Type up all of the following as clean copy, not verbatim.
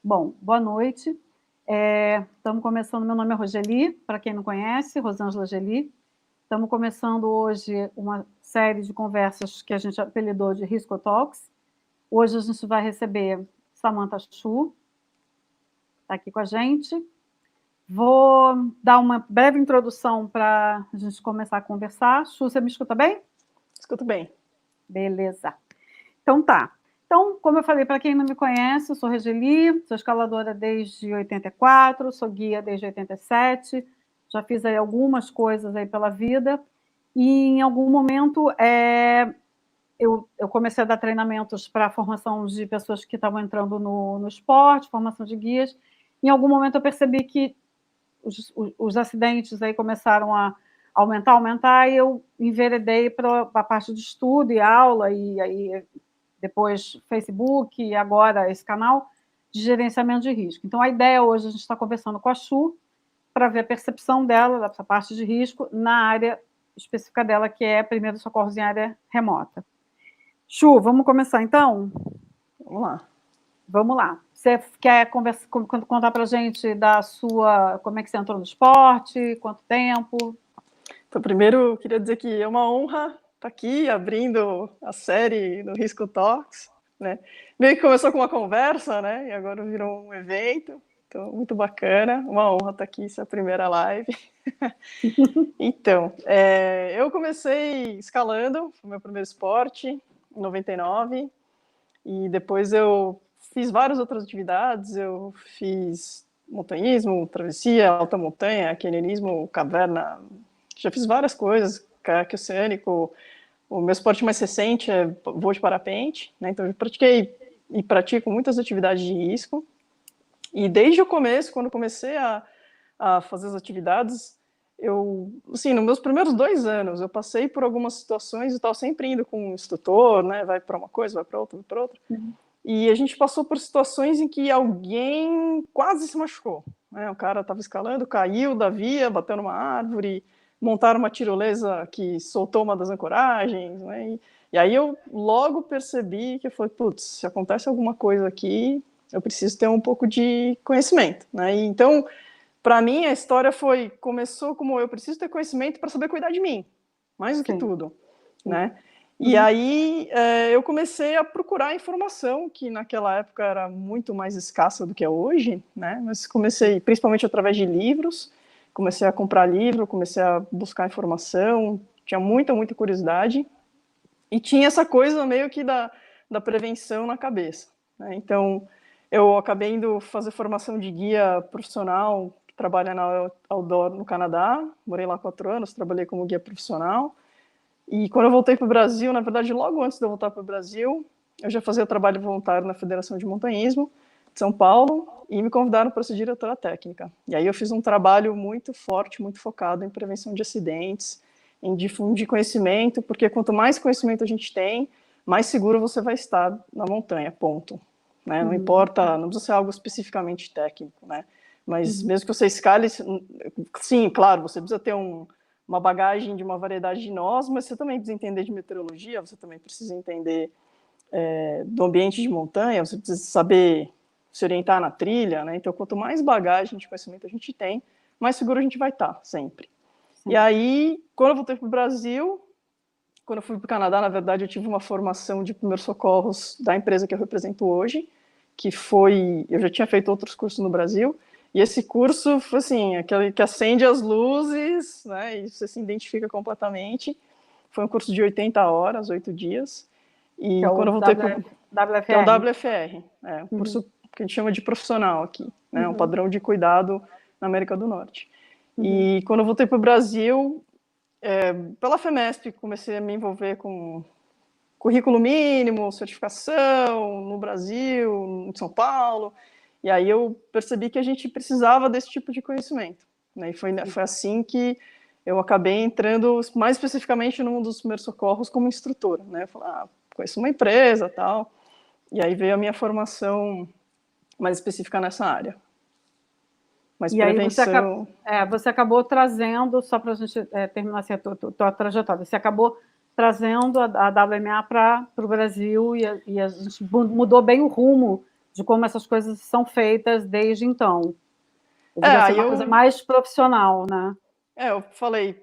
Bom, boa noite. Estamos começando, meu nome é Rogeli, para quem não conhece, Rosângela Geli. Estamos começando hoje uma série de conversas que a gente apelidou de Risco Talks. Hoje a gente vai receber Samantha Chu, está aqui com a gente. Vou dar uma breve introdução para a gente começar a conversar. Chu, você me escuta bem? Escuto bem. Beleza. Então tá. Então, como eu falei, para quem não me conhece, eu sou Regeli, sou escaladora desde 84, sou guia desde 87, já fiz aí algumas coisas aí pela vida, e em algum momento eu comecei a dar treinamentos para a formação de pessoas que estavam entrando no esporte, formação de guias. Em algum momento eu percebi que os acidentes aí começaram a aumentar, e eu enveredei para a parte de estudo e aula, e aí depois Facebook e agora esse canal de gerenciamento de risco. Então, a ideia hoje, a gente está conversando com a Chu para ver a percepção dela, dessa parte de risco, na área específica dela, que é primeiros socorros em área remota. Chu, vamos começar então? Vamos lá. Vamos lá. Você quer contar para a gente da sua... Como é que você entrou no esporte? Quanto tempo? Então, primeiro, eu queria dizer que é uma honra estar aqui abrindo a série do Risco Talks, né? Meio que começou com uma conversa, né? E agora virou um evento. Então, muito bacana. Uma honra estar aqui, essa primeira live. Então, eu comecei escalando, foi o meu primeiro esporte, em 99. E depois eu fiz várias outras atividades. Eu fiz montanhismo, travessia, alta montanha, canionismo, caverna. Já fiz várias coisas, caiaque oceânico. O meu esporte mais recente é voo de parapente, né? Então eu pratiquei e pratico muitas atividades de risco. E desde o começo, quando comecei a fazer as atividades, assim, nos meus primeiros 2 anos, eu passei por algumas situações e estava sempre indo com um instrutor, né? Vai para uma coisa, vai para outra, vai para outra. Uhum. E a gente passou por situações em que alguém quase se machucou, né? O cara estava escalando, caiu da via, bateu numa árvore, montaram uma tirolesa que soltou uma das ancoragens, né? E aí eu logo percebi que eu falei, putz, se acontece alguma coisa aqui, eu preciso ter um pouco de conhecimento, né? E então, para mim, a história começou como eu preciso ter conhecimento para saber cuidar de mim, mais do que tudo, né? E aí eu comecei a procurar informação, que naquela época era muito mais escassa do que é hoje, né? Mas comecei, principalmente através de livros, comecei a comprar livro, comecei a buscar informação, tinha muita curiosidade, e tinha essa coisa meio que da prevenção na cabeça, né? Então, eu acabei indo fazer formação de guia profissional, que trabalha na Outdoor no Canadá, morei lá 4 anos, trabalhei como guia profissional. E quando eu voltei para o Brasil, na verdade, logo antes de eu voltar para o Brasil, eu já fazia trabalho voluntário na Federação de Montanhismo de São Paulo e me convidaram para ser diretora técnica. E aí eu fiz um trabalho muito forte, muito focado em prevenção de acidentes, em difundir conhecimento, porque quanto mais conhecimento a gente tem, mais seguro você vai estar na montanha, ponto. Né? Não importa, não precisa ser algo especificamente técnico, né? Mas mesmo que você escale, sim, claro, você precisa ter uma bagagem de uma variedade de nós, mas você também precisa entender de meteorologia, você também precisa entender do ambiente de montanha, você precisa saber se orientar na trilha, né? Então, quanto mais bagagem de conhecimento a gente tem, mais seguro a gente vai estar, sempre. Sim. E aí, quando eu voltei para o Brasil, quando eu fui para o Canadá, na verdade, eu tive uma formação de primeiros socorros da empresa que eu represento hoje, que foi... Eu já tinha feito outros cursos no Brasil, e esse curso foi assim, aquele que acende as luzes, né, e você se identifica completamente. Foi um curso de 80 horas, 8 dias. E que quando eu voltei para WFR. Que é o WFR, um curso que a gente chama de profissional aqui, né, um padrão de cuidado na América do Norte. E quando eu voltei para o Brasil, pela FEMESP, comecei a me envolver com currículo mínimo, certificação no Brasil, em São Paulo. E aí eu percebi que a gente precisava desse tipo de conhecimento, né? E foi assim que eu acabei entrando mais especificamente no mundo dos primeiros socorros como instrutora, né? Eu falei, conheço uma empresa, tal. E aí veio a minha formação mais específica nessa área. Mas e prevenção... aí você acabou trazendo, só para a gente terminar assim, a tua trajetória, você acabou trazendo a WMA para o Brasil e a gente mudou bem o rumo de como essas coisas são feitas desde então. Devia ser aí uma coisa mais profissional, né? eu falei,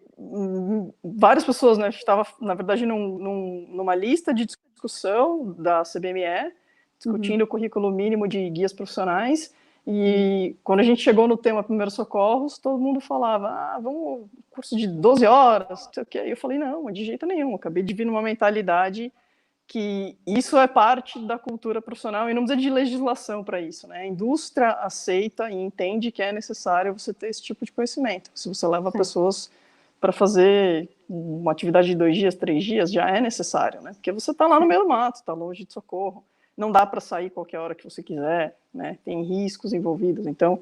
várias pessoas, né? A gente estava, na verdade, numa lista de discussão da CBME, discutindo o currículo mínimo de guias profissionais, e quando a gente chegou no tema primeiros socorros, todo mundo falava, vamos, curso de 12 horas, não sei o quê. E eu falei, não, de jeito nenhum, eu acabei de vir numa mentalidade que isso é parte da cultura profissional e não precisa de legislação para isso, né? A indústria aceita e entende que é necessário você ter esse tipo de conhecimento. Se você leva pessoas para fazer uma atividade de 2 dias, 3 dias, já é necessário, né? Porque você está lá no meio do mato, está longe de socorro, não dá para sair qualquer hora que você quiser, né? Tem riscos envolvidos. Então,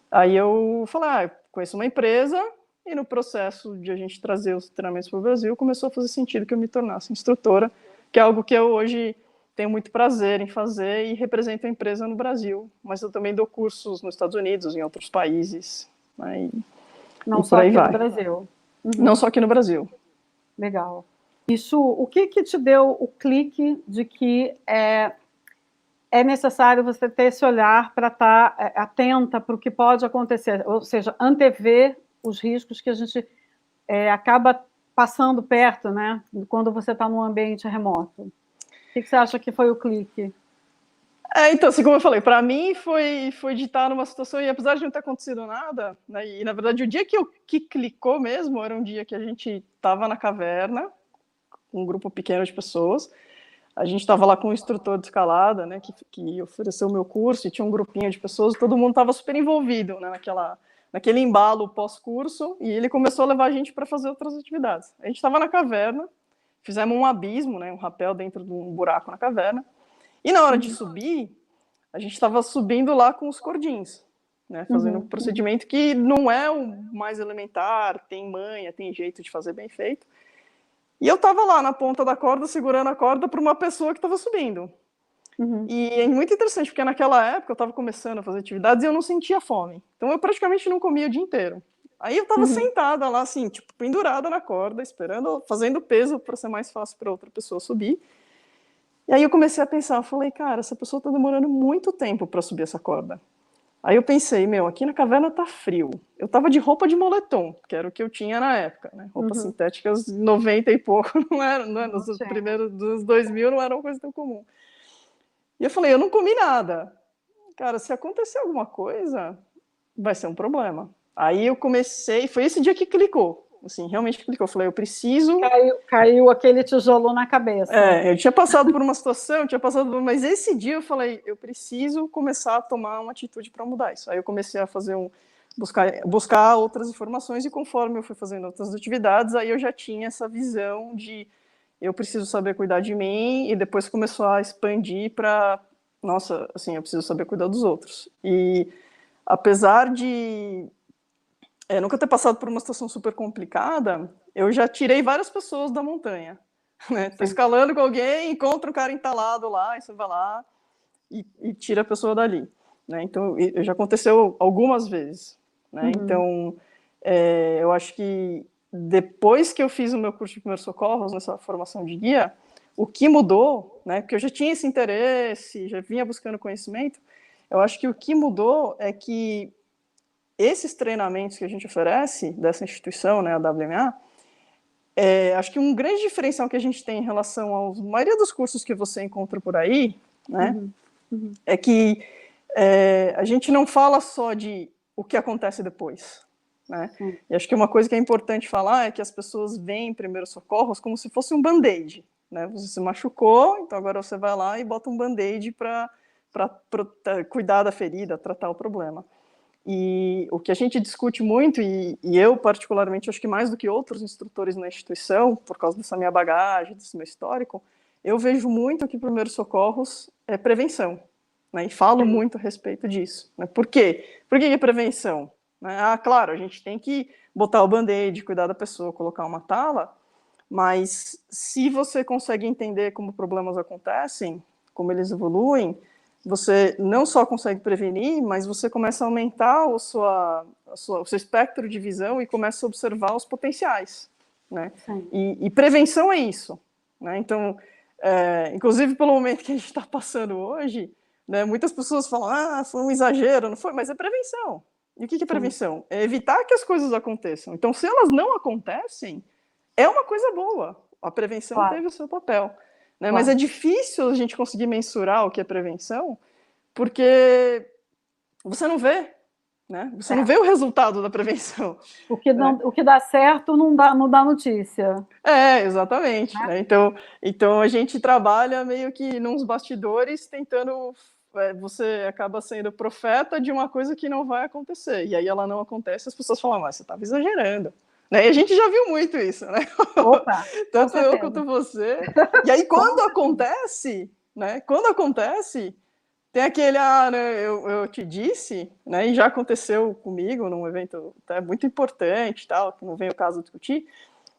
aí eu falei, conheço uma empresa, e no processo de a gente trazer os treinamentos para o Brasil, começou a fazer sentido que eu me tornasse instrutora, que é algo que eu hoje tenho muito prazer em fazer e represento a empresa no Brasil, mas eu também dou cursos nos Estados Unidos, em outros países, né, Não e só por aí aqui no vai. Brasil. Não só aqui no Brasil. Legal. E Chu, o que te deu o clique de que é necessário você ter esse olhar para estar atenta para o que pode acontecer, ou seja, antever os riscos que a gente acaba passando perto, né, quando você está num ambiente remoto? O que você acha que foi o clique? Então, assim como eu falei, para mim foi de estar numa situação, e apesar de não ter acontecido nada, né, e na verdade o dia que clicou mesmo era um dia que a gente estava na caverna, um grupo pequeno de pessoas, a gente estava lá com um instrutor de escalada, né, que ofereceu o meu curso, e tinha um grupinho de pessoas, todo mundo estava super envolvido, né, naquele embalo pós-curso, e ele começou a levar a gente para fazer outras atividades. A gente estava na caverna, fizemos um abismo, né, um rapel dentro de um buraco na caverna, e na hora de subir, a gente estava subindo lá com os cordins, né, fazendo um procedimento que não é o mais elementar, tem manha, tem jeito de fazer bem feito. E eu estava lá na ponta da corda, segurando a corda para uma pessoa que estava subindo. E é muito interessante, porque naquela época eu estava começando a fazer atividades e eu não sentia fome. Então eu praticamente não comia o dia inteiro. Aí eu estava sentada lá, assim, tipo, pendurada na corda, esperando, fazendo peso para ser mais fácil para outra pessoa subir. E aí eu comecei a pensar, eu falei, cara, essa pessoa está demorando muito tempo para subir essa corda. Aí eu pensei, aqui na caverna tá frio. Eu tava de roupa de moletom, que era o que eu tinha na época, né? Roupas sintéticas 90 e pouco, não era, nos primeiros dos 2000 não era uma coisa tão comum. E eu falei, eu não comi nada. Cara, se acontecer alguma coisa, vai ser um problema. Aí eu comecei, foi esse dia que clicou. Assim, realmente clicou. Eu falei, eu preciso... Caiu aquele tijolo na cabeça. Eu tinha passado por uma situação, mas esse dia eu falei, eu preciso começar a tomar uma atitude para mudar isso. Aí eu comecei a fazer buscar outras informações, e conforme eu fui fazendo outras atividades, aí eu já tinha essa visão de eu preciso saber cuidar de mim, e depois começou a expandir para, nossa, assim, eu preciso saber cuidar dos outros. E apesar de nunca ter passado por uma situação super complicada, eu já tirei várias pessoas da montanha. Né? Tô escalando com alguém, encontra um cara entalado lá, e você vai lá e tira a pessoa dali. Né? Então, já aconteceu algumas vezes. Né? Então, eu acho que depois que eu fiz o meu curso de primeiros socorros, nessa formação de guia, o que mudou, né? Porque eu já tinha esse interesse, já vinha buscando conhecimento, eu acho que o que mudou é que esses treinamentos que a gente oferece dessa instituição, né, a WMA, acho que um grande diferencial que a gente tem em relação à maioria dos cursos que você encontra por aí, né, é que a gente não fala só de o que acontece depois. Né? E acho que uma coisa que é importante falar é que as pessoas veem primeiros socorros como se fosse um band-aid. Né? Você se machucou, então agora você vai lá e bota um band-aid para cuidar da ferida, tratar o problema. E o que a gente discute muito, e eu particularmente acho que mais do que outros instrutores na instituição, por causa dessa minha bagagem, desse meu histórico, eu vejo muito que primeiros socorros é prevenção, né? E falo muito a respeito disso. Né? Por quê? Por que é prevenção? Claro, a gente tem que botar o band-aid, cuidar da pessoa, colocar uma tala, mas se você consegue entender como problemas acontecem, como eles evoluem, você não só consegue prevenir, mas você começa a aumentar o seu espectro de visão e começa a observar os potenciais. Né? E prevenção é isso. Né? Então, inclusive pelo momento que a gente está passando hoje, né? Muitas pessoas falam, foi um exagero, não foi? Mas é prevenção. E o que é prevenção? É evitar que as coisas aconteçam. Então, se elas não acontecem, é uma coisa boa. A prevenção teve o seu papel. Né? Mas é difícil a gente conseguir mensurar o que é prevenção, porque você não vê. Né? Você não vê o resultado da prevenção. O que dá certo não dá notícia. Exatamente. Né? Então, a gente trabalha meio que nos bastidores tentando... você acaba sendo profeta de uma coisa que não vai acontecer. E aí ela não acontece, as pessoas falam, mas você estava exagerando. Né? E a gente já viu muito isso, né? Opa, tanto eu quanto você. E aí, quando acontece, né? Quando acontece, tem aquele, né, eu te disse, né? E já aconteceu comigo num evento até muito importante, tal, que não vem o caso discutir,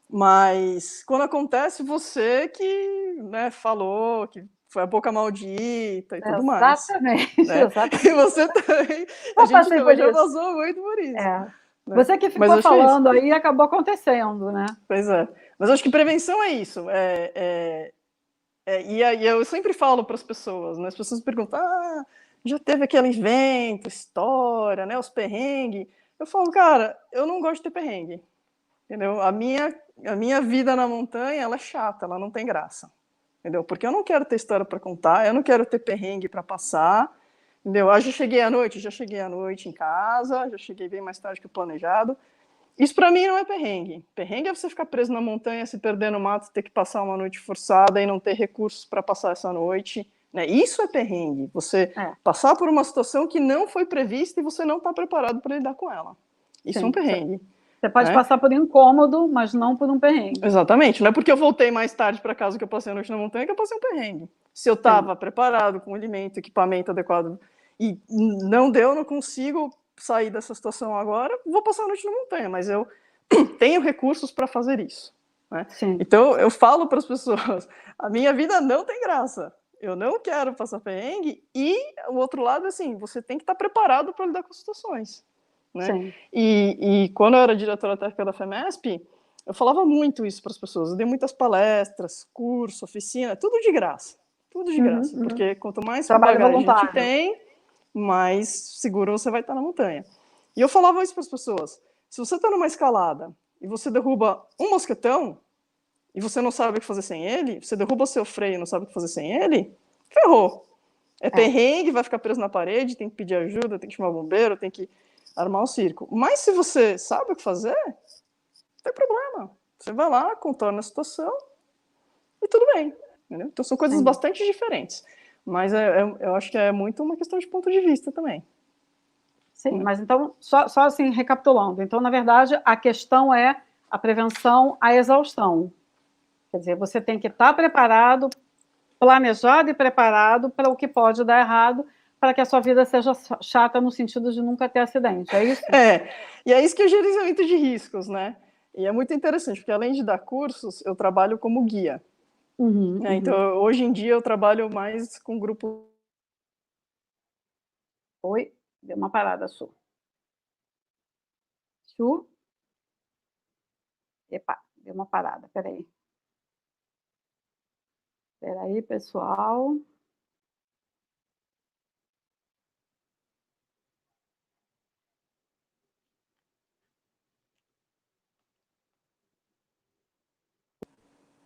mas quando acontece, você que, né, falou que foi a boca maldita e tudo mais. Exatamente, né? exatamente. E você também, a gente também já passou muito por isso. Né? Você que ficou falando aí e acabou acontecendo, né? Pois é. Mas eu acho que prevenção é isso. E eu sempre falo para as pessoas, né? As pessoas perguntam, já teve aquele evento, história, né? Os perrengues. Eu falo, cara, eu não gosto de ter perrengue. Entendeu? A minha vida na montanha, ela é chata, ela não tem graça. Entendeu? Porque eu não quero ter história para contar, eu não quero ter perrengue para passar. Entendeu? Já cheguei à noite em casa, já cheguei bem mais tarde que o planejado. Isso para mim não é perrengue. Perrengue é você ficar preso na montanha, se perder no mato, ter que passar uma noite forçada e não ter recursos para passar essa noite. Né? Isso é perrengue. Você passar por uma situação que não foi prevista e você não está preparado para lidar com ela. Isso é um perrengue. Você pode passar por incômodo, mas não por um perrengue. Exatamente. Não é porque eu voltei mais tarde para casa que eu passei a noite na montanha que eu passei um perrengue. Se eu estava preparado com alimento, equipamento adequado e não deu, não consigo sair dessa situação agora, vou passar a noite na montanha, mas eu tenho recursos para fazer isso. Né? Então, eu falo para as pessoas, a minha vida não tem graça. Eu não quero passar perrengue e o outro lado, assim, você tem que estar preparado para lidar com situações. Né? E quando eu era diretora técnica da FEMESP, eu falava muito isso para as pessoas. Eu dei muitas palestras, curso, oficina, tudo de graça. Tudo de graça. Porque quanto mais bagagem a gente tem, mais seguro você vai estar na montanha. E eu falava isso para as pessoas. Se você está numa escalada e você derruba um mosquetão e você não sabe o que fazer sem ele, você derruba o seu freio e não sabe o que fazer sem ele, ferrou. É perrengue, vai ficar preso na parede, tem que pedir ajuda, tem que chamar bombeiro, tem que armar um circo. Mas se você sabe o que fazer, não tem problema. Você vai lá, contorna a situação e tudo bem. Entendeu? Então são coisas bastante diferentes. Mas eu acho que é muito uma questão de ponto de vista também. Sim, mas então, só assim, recapitulando. Então, na verdade, a questão é a prevenção à exaustão. Quer dizer, você tem que estar preparado, planejado e preparado para o que pode dar errado, para que a sua vida seja chata no sentido de nunca ter acidente, é isso? E é isso que é o gerenciamento de riscos, né? E é muito interessante, porque além de dar cursos, eu trabalho como guia. Então, hoje em dia, eu trabalho mais com grupo... Oi? Deu uma parada, Su. Su? Epa, deu uma parada, peraí. Peraí, pessoal.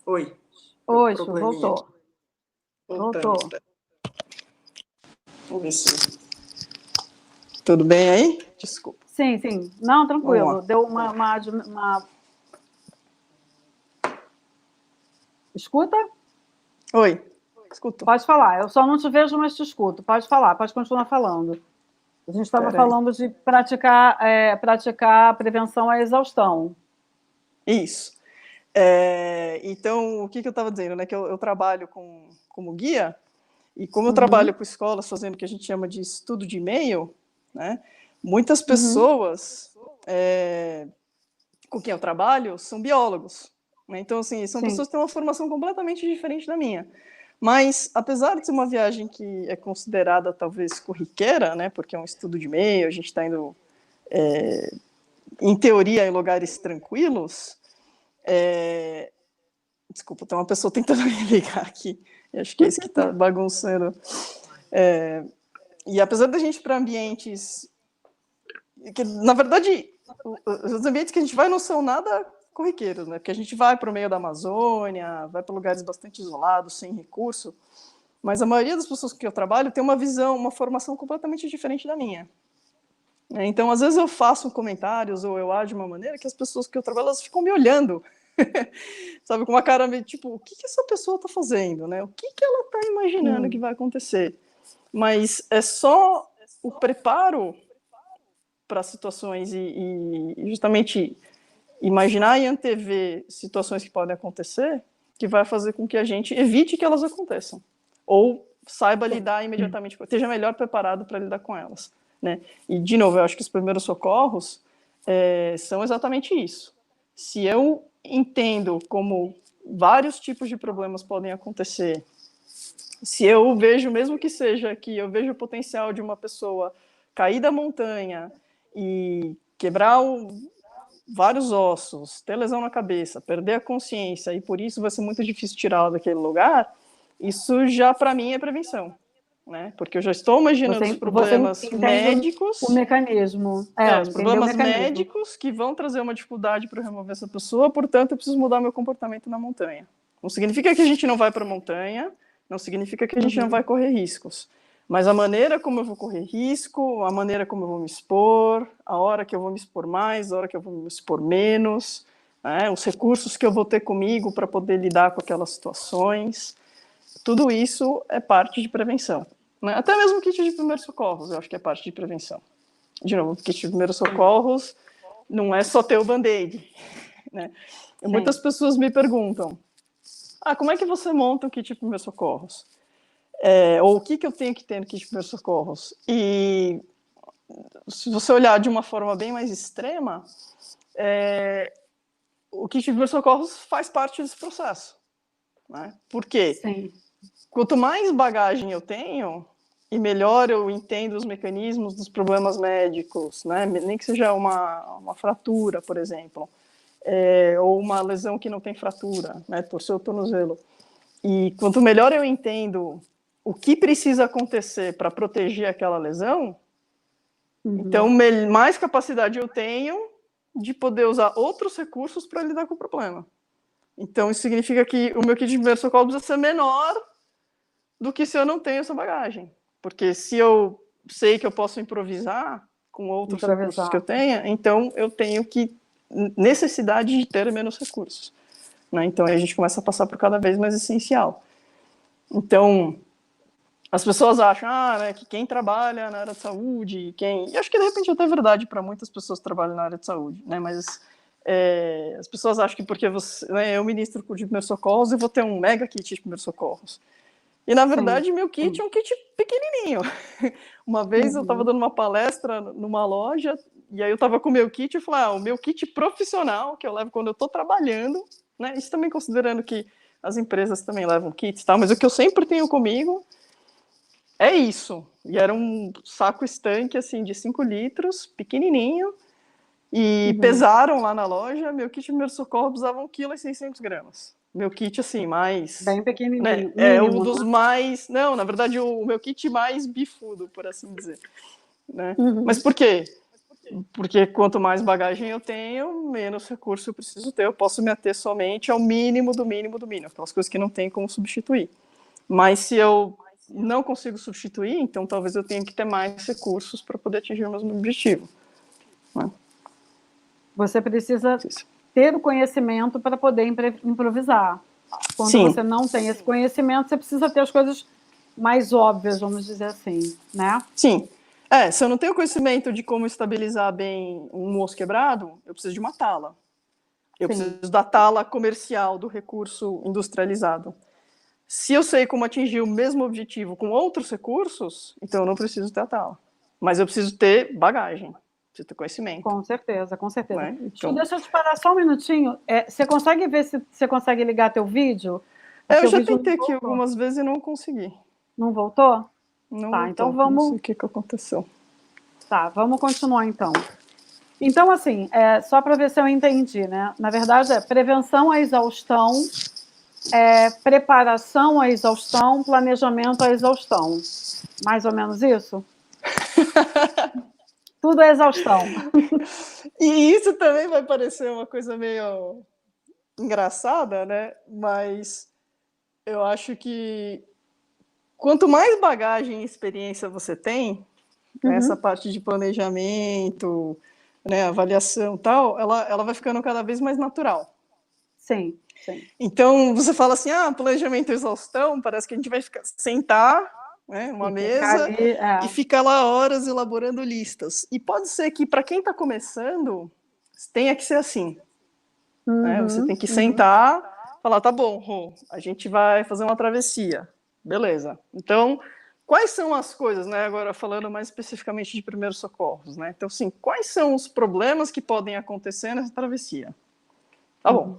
Oi. Oi, Su, voltou. Voltou. Vamos ver se... Tudo bem aí? Desculpa. Sim. Não, tranquilo. Deu uma... Escuta? Oi, escuto. Pode falar. Eu só não te vejo, mas te escuto. Pode falar, pode continuar falando. A gente estava falando de praticar prevenção à exaustão. Isso. Então, o que eu estava dizendo, né? Que eu trabalho como guia, e como eu trabalho com escolas fazendo o que a gente chama de estudo de e-mail, né? Muitas pessoas com quem eu trabalho são biólogos. Né? Então, assim, são pessoas que têm uma formação completamente diferente da minha. Mas, apesar de ser uma viagem que é considerada talvez corriqueira, né? Porque é um estudo de e-mail, a gente está indo, em teoria, em lugares tranquilos. Desculpa, tem uma pessoa tentando me ligar aqui. Eu acho que é isso que está bagunçando. E apesar da gente ir para ambientes que, na verdade, os ambientes que a gente vai não são nada corriqueiros, né? Porque a gente vai para o meio da Amazônia, vai para lugares bastante isolados, sem recurso, mas a maioria das pessoas que eu trabalho tem uma visão, uma formação completamente diferente da minha. Então, às vezes eu faço comentários ou eu ajo de uma maneira que as pessoas que eu trabalho, elas ficam me olhando, sabe, com uma cara meio tipo, o que essa pessoa está fazendo, né? O que ela está imaginando que vai acontecer? Mas é só o preparo para situações e justamente imaginar e antever situações que podem acontecer que vai fazer com que a gente evite que elas aconteçam ou saiba lidar imediatamente, esteja melhor preparado para lidar com elas, né? E, de novo, eu acho que os primeiros socorros são exatamente isso. Se eu entendo como vários tipos de problemas podem acontecer, se eu vejo, mesmo que seja que eu vejo o potencial de uma pessoa cair da montanha e quebrar vários ossos, ter lesão na cabeça, perder a consciência, e por isso vai ser muito difícil tirá-la daquele lugar, isso já, para mim, é prevenção. Né? Porque eu já estou imaginando os problemas médicos. O mecanismo. Os problemas médicos que vão trazer uma dificuldade para remover essa pessoa, portanto, eu preciso mudar meu comportamento na montanha. Não significa que a gente não vai para a montanha, não significa que a gente não vai correr riscos. Mas a maneira como eu vou correr risco, a maneira como eu vou me expor, a hora que eu vou me expor mais, a hora que eu vou me expor menos, né? Os recursos que eu vou ter comigo para poder lidar com aquelas situações, tudo isso é parte de prevenção. Né? Até mesmo o kit de primeiros socorros, eu acho que é parte de prevenção. De novo, o kit de primeiros socorros não é só ter o band-aid. Né? Muitas pessoas me perguntam, como é que você monta o kit de primeiros socorros? Ou o que eu tenho que ter no kit de primeiros socorros? E se você olhar de uma forma bem mais extrema, o kit de primeiros socorros faz parte desse processo. Né? Por quê? Sim. Quanto mais bagagem eu tenho, e melhor eu entendo os mecanismos dos problemas médicos, né? Nem que seja uma fratura, por exemplo, ou uma lesão que não tem fratura, né? Torcer o tornozelo. E quanto melhor eu entendo o que precisa acontecer para proteger aquela lesão, então mais capacidade eu tenho de poder usar outros recursos para lidar com o problema. Então isso significa que o meu kit de primeiro socorro precisa ser menor do que se eu não tenho essa bagagem. Porque se eu sei que eu posso improvisar com outros recursos que eu tenha, então eu tenho que necessidade de ter menos recursos. Né? Então aí a gente começa a passar por cada vez mais essencial. Então, as pessoas acham né, que quem trabalha na área de saúde, e acho que de repente até é verdade para muitas pessoas que trabalham na área de saúde, né? Mas as pessoas acham que porque eu ministro de primeiros socorros, eu vou ter um mega kit de primeiros socorros. E, na verdade, meu kit é um kit pequenininho. Uma vez eu estava dando uma palestra numa loja, e aí eu estava com o meu kit e falei, o meu kit profissional, que eu levo quando eu estou trabalhando, né? Isso também considerando que as empresas também levam kits, tá? Mas o que eu sempre tenho comigo é isso. E era um saco estanque, assim, de 5 litros, pequenininho, e pesaram lá na loja, meu kit de primeiro socorro pesava 1,6 kg. Meu kit, assim, mais... Bem pequenininho. Né, um dos mais... Não, na verdade, o meu kit mais bifudo, por assim dizer. Né? Mas por quê? Porque quanto mais bagagem eu tenho, menos recurso eu preciso ter. Eu posso me ater somente ao mínimo do mínimo do mínimo. Aquelas coisas que não tem como substituir. Mas se eu não consigo substituir, então talvez eu tenha que ter mais recursos para poder atingir o mesmo objetivo. Né? Você precisa ter o conhecimento para poder improvisar. Quando você não tem esse conhecimento, você precisa ter as coisas mais óbvias, vamos dizer assim, né? Sim. Se eu não tenho conhecimento de como estabilizar bem um osso quebrado, eu preciso de uma tala. Eu preciso da tala comercial, do recurso industrializado. Se eu sei como atingir o mesmo objetivo com outros recursos, então eu não preciso ter a tala. Mas eu preciso ter bagagem. Preciso ter conhecimento. Com certeza, com certeza. Né? Então... Deixa eu te parar só um minutinho. Você consegue ver se você consegue ligar teu vídeo? Eu já tentei aqui algumas vezes e não consegui. Não voltou? Não tá, voltou. Então vamos... Não sei o que aconteceu. Tá, vamos continuar então. Então, assim, só para ver se eu entendi, né? Na verdade, prevenção à exaustão preparação à exaustão, planejamento à exaustão. Mais ou menos isso? Tudo é exaustão. E isso também vai parecer uma coisa meio engraçada, né? Mas eu acho que quanto mais bagagem e experiência você tem, nessa parte de planejamento, né, avaliação e tal, ela vai ficando cada vez mais natural. Sim, sim. Então, você fala assim, planejamento e exaustão, parece que a gente vai sentar, né, uma mesa ali, e ficar lá horas elaborando listas. E pode ser que, para quem está começando, tenha que ser assim. Né? Você tem que sentar, falar, tá bom, Rô, a gente vai fazer uma travessia. Beleza. Então, quais são as coisas, né? Agora falando mais especificamente de primeiros socorros, né? Então, assim, quais são os problemas que podem acontecer nessa travessia? Tá bom.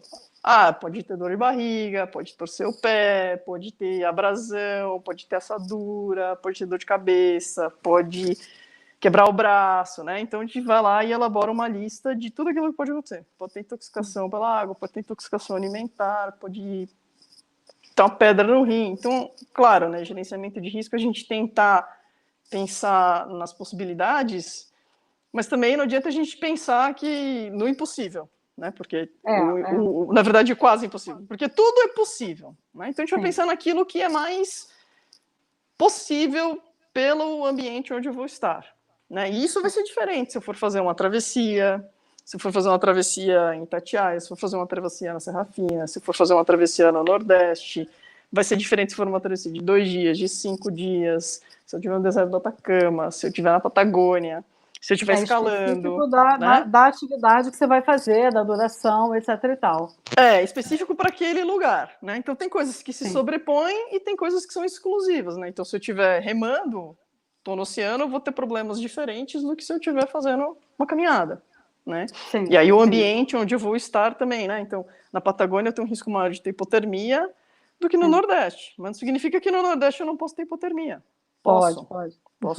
Pode ter dor de barriga, pode torcer o pé, pode ter abrasão, pode ter assadura, pode ter dor de cabeça, pode quebrar o braço, né? Então a gente vai lá e elabora uma lista de tudo aquilo que pode acontecer. Pode ter intoxicação pela água, pode ter intoxicação alimentar, pode ter uma pedra no rim. Então, claro, né? Gerenciamento de risco, a gente tentar pensar nas possibilidades, mas também não adianta a gente pensar que no impossível, né? Porque, na verdade, quase impossível. Porque tudo é possível, né? Então a gente vai pensar naquilo que é mais possível pelo ambiente onde eu vou estar. Né? E isso vai ser diferente se eu for fazer uma travessia, se eu for fazer uma travessia em Itatiaia, se eu for fazer uma travessia na Serra Fina, se eu for fazer uma travessia no Nordeste. Vai ser diferente se for uma travessia de 2 dias, de 5 dias, se eu estiver no deserto do Atacama, se eu estiver na Patagônia, se eu estiver escalando. Específico da atividade que você vai fazer, da duração, etc. e tal. Específico para aquele lugar. Né? Então tem coisas que se sobrepõem e tem coisas que são exclusivas. Né? Então se eu estiver remando, estou no oceano, eu vou ter problemas diferentes do que se eu estiver fazendo uma caminhada, né? E aí o ambiente onde eu vou estar também, né? Então, na Patagônia eu tenho um risco maior de ter hipotermia do que no Nordeste, mas não significa que no Nordeste eu não posso ter hipotermia. Posso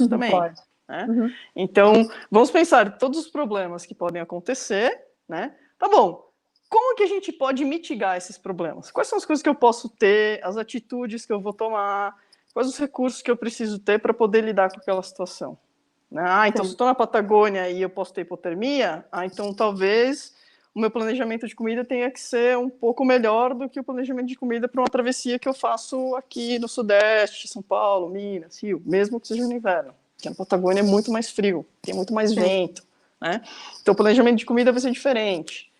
também. Pode. Né? Então, vamos pensar todos os problemas que podem acontecer, né? Tá bom, como que a gente pode mitigar esses problemas? Quais são as coisas que eu posso ter, as atitudes que eu vou tomar, quais os recursos que eu preciso ter para poder lidar com aquela situação? Então se eu estou na Patagônia e eu posso ter hipotermia, então talvez o meu planejamento de comida tenha que ser um pouco melhor do que o planejamento de comida para uma travessia que eu faço aqui no Sudeste, São Paulo, Minas, Rio, mesmo que seja no inverno, porque na Patagônia é muito mais frio, tem muito mais vento, né? Então o planejamento de comida vai ser diferente.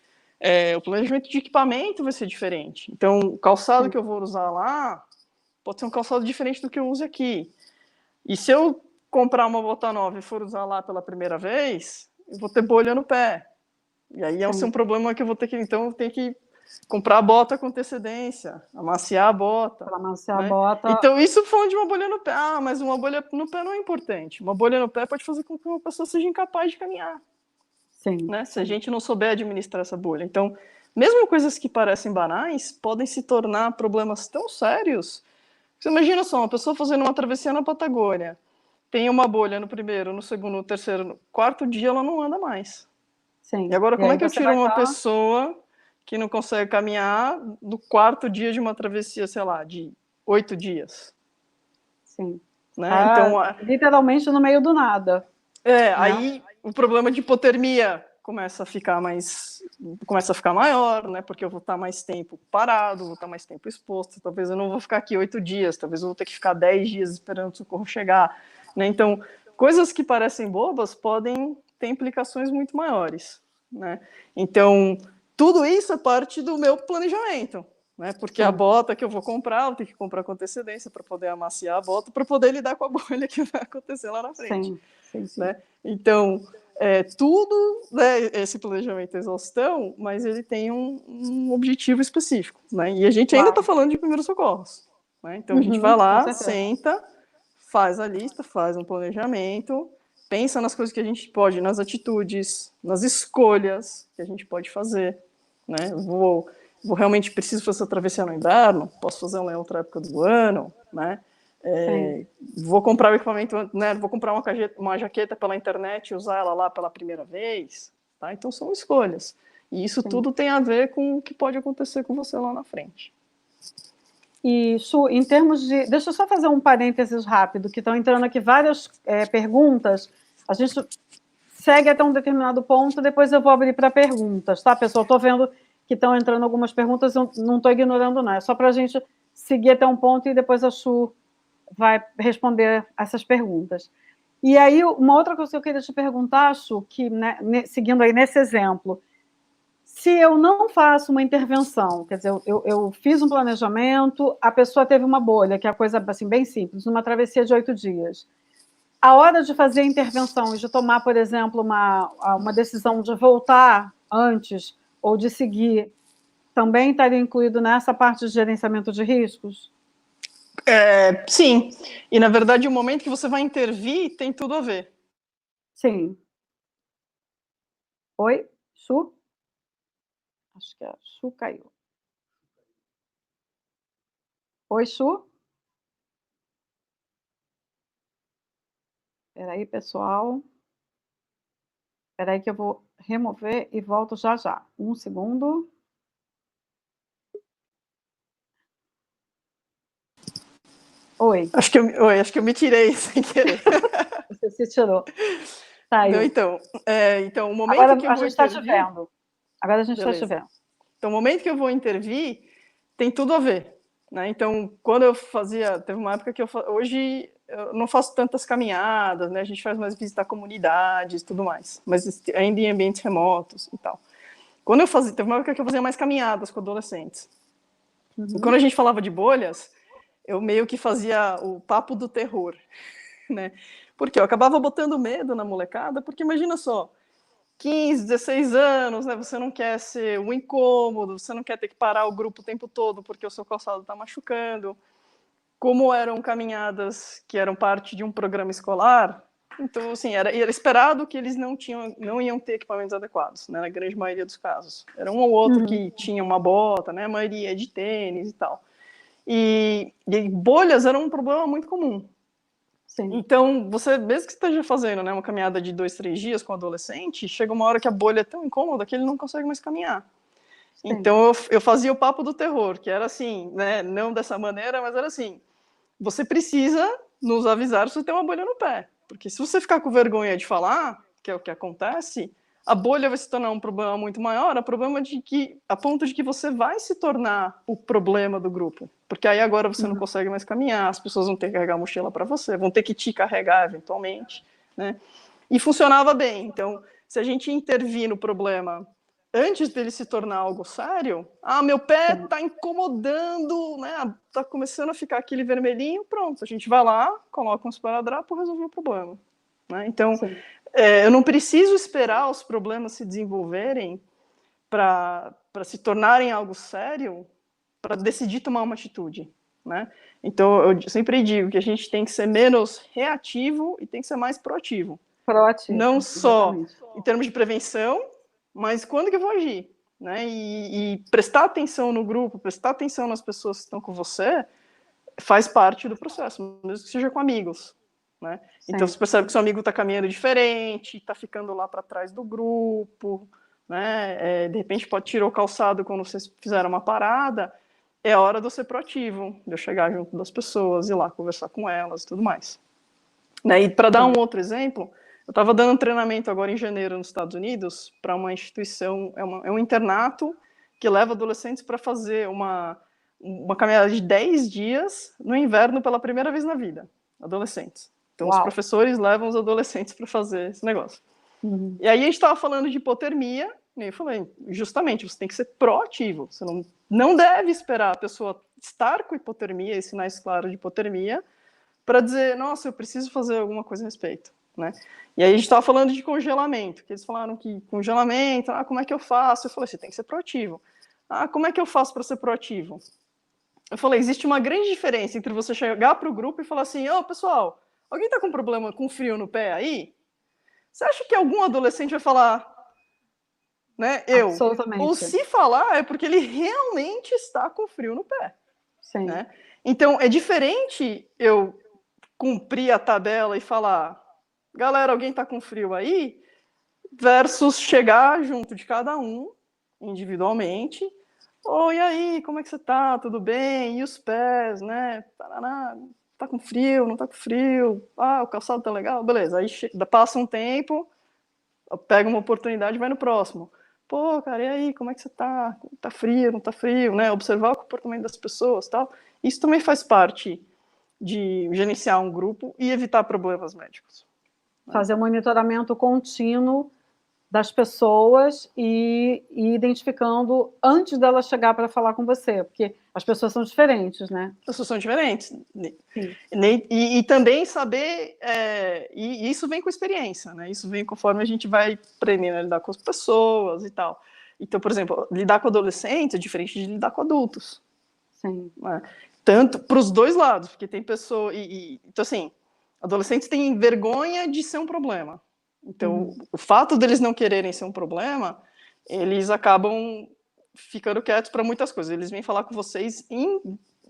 O planejamento de equipamento vai ser diferente. Então o calçado que eu vou usar lá pode ser um calçado diferente do que eu uso aqui. E se eu comprar uma bota nova e for usar lá pela primeira vez, eu vou ter bolha no pé. E aí é um problema que eu vou ter que, então, eu tenho que comprar a bota com antecedência, amaciar a bota. Para amaciar a bota. Então, isso falando de uma bolha no pé. Mas uma bolha no pé não é importante. Uma bolha no pé pode fazer com que uma pessoa seja incapaz de caminhar. Né? Se a gente não souber administrar essa bolha. Então, mesmo coisas que parecem banais, podem se tornar problemas tão sérios. Você imagina só, uma pessoa fazendo uma travessia na Patagônia, tem uma bolha no primeiro, no segundo, no terceiro, no quarto dia ela não anda mais. E agora, como é que eu tiro uma pessoa que não consegue caminhar do quarto dia de uma travessia, sei lá, de 8 dias? Né? Então, literalmente no meio do nada. Aí o problema de hipotermia começa a ficar maior, né? Porque eu vou estar mais tempo parado, vou estar mais tempo exposto. Talvez eu não vou ficar aqui 8 dias, talvez eu vou ter que ficar 10 dias esperando o socorro chegar. Né? Então, coisas que parecem bobas podem ter implicações muito maiores. Né? Então, tudo isso é parte do meu planejamento. Né? Porque a bota que eu vou comprar, eu tenho que comprar com antecedência para poder amaciar a bota, para poder lidar com a bolha que vai acontecer lá na frente. Né? Então, tudo, né, esse planejamento é exaustão, mas ele tem um objetivo específico. Né? E a gente ainda está falando de primeiros socorros. Né? Então, a gente vai lá, senta, faz a lista, faz um planejamento, pensa nas coisas que a gente pode, nas atitudes, nas escolhas que a gente pode fazer. Né? Vou realmente preciso fazer essa travessia no inverno? Posso fazer uma outra época do ano? Né? Vou comprar o equipamento, né? Vou comprar uma jaqueta pela internet e usar ela lá pela primeira vez. Tá? Então são escolhas. E isso tudo tem a ver com o que pode acontecer com você lá na frente. E, Chu, em termos de... Deixa eu só fazer um parênteses rápido, que estão entrando aqui várias perguntas. A gente segue até um determinado ponto, depois eu vou abrir para perguntas, tá, pessoal? Estou vendo que estão entrando algumas perguntas, eu não estou ignorando, não. É só para a gente seguir até um ponto e depois a Chu vai responder essas perguntas. E aí, uma outra coisa que eu queria te perguntar, Chu, que, né, seguindo aí nesse exemplo, se eu não faço uma intervenção, quer dizer, eu fiz um planejamento, a pessoa teve uma bolha, que é a coisa assim, bem simples, numa travessia de 8 dias. A hora de fazer a intervenção e de tomar, por exemplo, uma decisão de voltar antes ou de seguir, também estaria incluído nessa parte de gerenciamento de riscos? Sim, e na verdade o momento que você vai intervir tem tudo a ver. Sim. Oi, Chu? Acho que a Chu caiu. Oi, Chu? Espera aí, pessoal. Espera aí que eu vou remover e volto já já. Um segundo. Oi. Acho que eu me tirei sem querer. Você se tirou. Saiu. Então, o momento agora que eu a vou gente está intervir... te vendo. Agora a gente está te vendo. Então, o momento que eu vou intervir tem tudo a ver. Né? Então, quando eu fazia... Teve uma época que hoje eu não faço tantas caminhadas, né? A gente faz mais visitar comunidades e tudo mais, mas ainda em ambientes remotos e tal. Teve uma época que eu fazia mais caminhadas com adolescentes. E quando a gente falava de bolhas, eu meio que fazia o papo do terror, né? Porque eu acabava botando medo na molecada, porque imagina só, 15, 16 anos, né? Você não quer ser um incômodo, você não quer ter que parar o grupo o tempo todo porque o seu calçado está machucando. Como eram caminhadas que eram parte de um programa escolar, então, assim, era esperado que eles não iam ter equipamentos adequados, né, na grande maioria dos casos. Era um ou outro que tinha uma bota, né, a maioria é de tênis e tal. E bolhas eram um problema muito comum. Sim. Então, você, mesmo que esteja fazendo, né, uma caminhada de 2, 3 dias com um adolescente, chega uma hora que a bolha é tão incômoda que ele não consegue mais caminhar. Sim. Então, eu fazia o papo do terror, que era assim, né, não dessa maneira, mas era assim, você precisa nos avisar se você tem uma bolha no pé. Porque se você ficar com vergonha de falar, que é o que acontece, a bolha vai se tornar um problema muito maior, a ponto de que você vai se tornar o problema do grupo. Porque aí agora você não consegue mais caminhar, as pessoas vão ter que carregar a mochila para você, vão ter que te carregar eventualmente, né? E funcionava bem. Então, se a gente intervir no problema antes dele se tornar algo sério, meu pé está incomodando, né? Tá começando a ficar aquele vermelhinho, pronto, a gente vai lá, coloca um esparadrapo e resolve o problema. Né? Então, eu não preciso esperar os problemas se desenvolverem para se tornarem algo sério para decidir tomar uma atitude. Né? Então, eu sempre digo que a gente tem que ser menos reativo e tem que ser mais proativo. Proativo. Não só em termos de prevenção, mas quando que eu vou agir? Né? E prestar atenção no grupo, prestar atenção nas pessoas que estão com você, faz parte do processo, mesmo que seja com amigos. Né? Então, você percebe que seu amigo está caminhando diferente, está ficando lá para trás do grupo, né? De repente pode tirar o calçado quando vocês fizeram uma parada, é hora de eu ser proativo, de eu chegar junto das pessoas, ir lá conversar com elas e tudo mais. Né? E para dar um outro exemplo, eu estava dando um treinamento agora em janeiro nos Estados Unidos para uma instituição, é um internato que leva adolescentes para fazer uma caminhada de 10 dias no inverno pela primeira vez na vida, adolescentes. Então, os professores levam os adolescentes para fazer esse negócio. E aí a gente estava falando de hipotermia, e eu falei, justamente, você tem que ser proativo, você não deve esperar a pessoa estar com hipotermia e sinais claros de hipotermia para dizer, nossa, eu preciso fazer alguma coisa a respeito. Né? E aí a gente estava falando de congelamento, que eles falaram que congelamento, como é que eu faço? Eu falei, você tem que ser proativo. Como é que eu faço para ser proativo? Eu falei, existe uma grande diferença entre você chegar para o grupo e falar assim, pessoal, alguém está com problema com frio no pé aí? Você acha que algum adolescente vai falar, né, eu? Absolutamente. Ou se falar, é porque ele realmente está com frio no pé. Sim. Né? Então, é diferente eu cumprir a tabela e falar, galera, alguém está com frio aí? Versus chegar junto de cada um, individualmente, oi, e aí, como é que você tá? Tudo bem? E os pés, né? Paraná, tá com frio, não tá com frio? Ah, o calçado tá legal? Beleza, aí passa um tempo, pega uma oportunidade e vai no próximo. Pô, cara, e aí, como é que você tá? Tá frio, não tá frio, né? Observar o comportamento das pessoas, tal. Isso também faz parte de gerenciar um grupo e evitar problemas médicos. Fazer um monitoramento contínuo das pessoas e identificando antes dela chegar para falar com você, porque as pessoas são diferentes, né? As pessoas são diferentes. Sim. E também saber, e isso vem com experiência, né? Isso vem conforme a gente vai aprendendo a lidar com as pessoas e tal. Então, por exemplo, lidar com adolescentes é diferente de lidar com adultos. Sim. Né? Tanto para os dois lados, porque tem pessoa. Então, assim, adolescentes têm vergonha de ser um problema. Então, o fato deles não quererem ser um problema, eles acabam ficando quietos para muitas coisas. Eles vêm falar com vocês em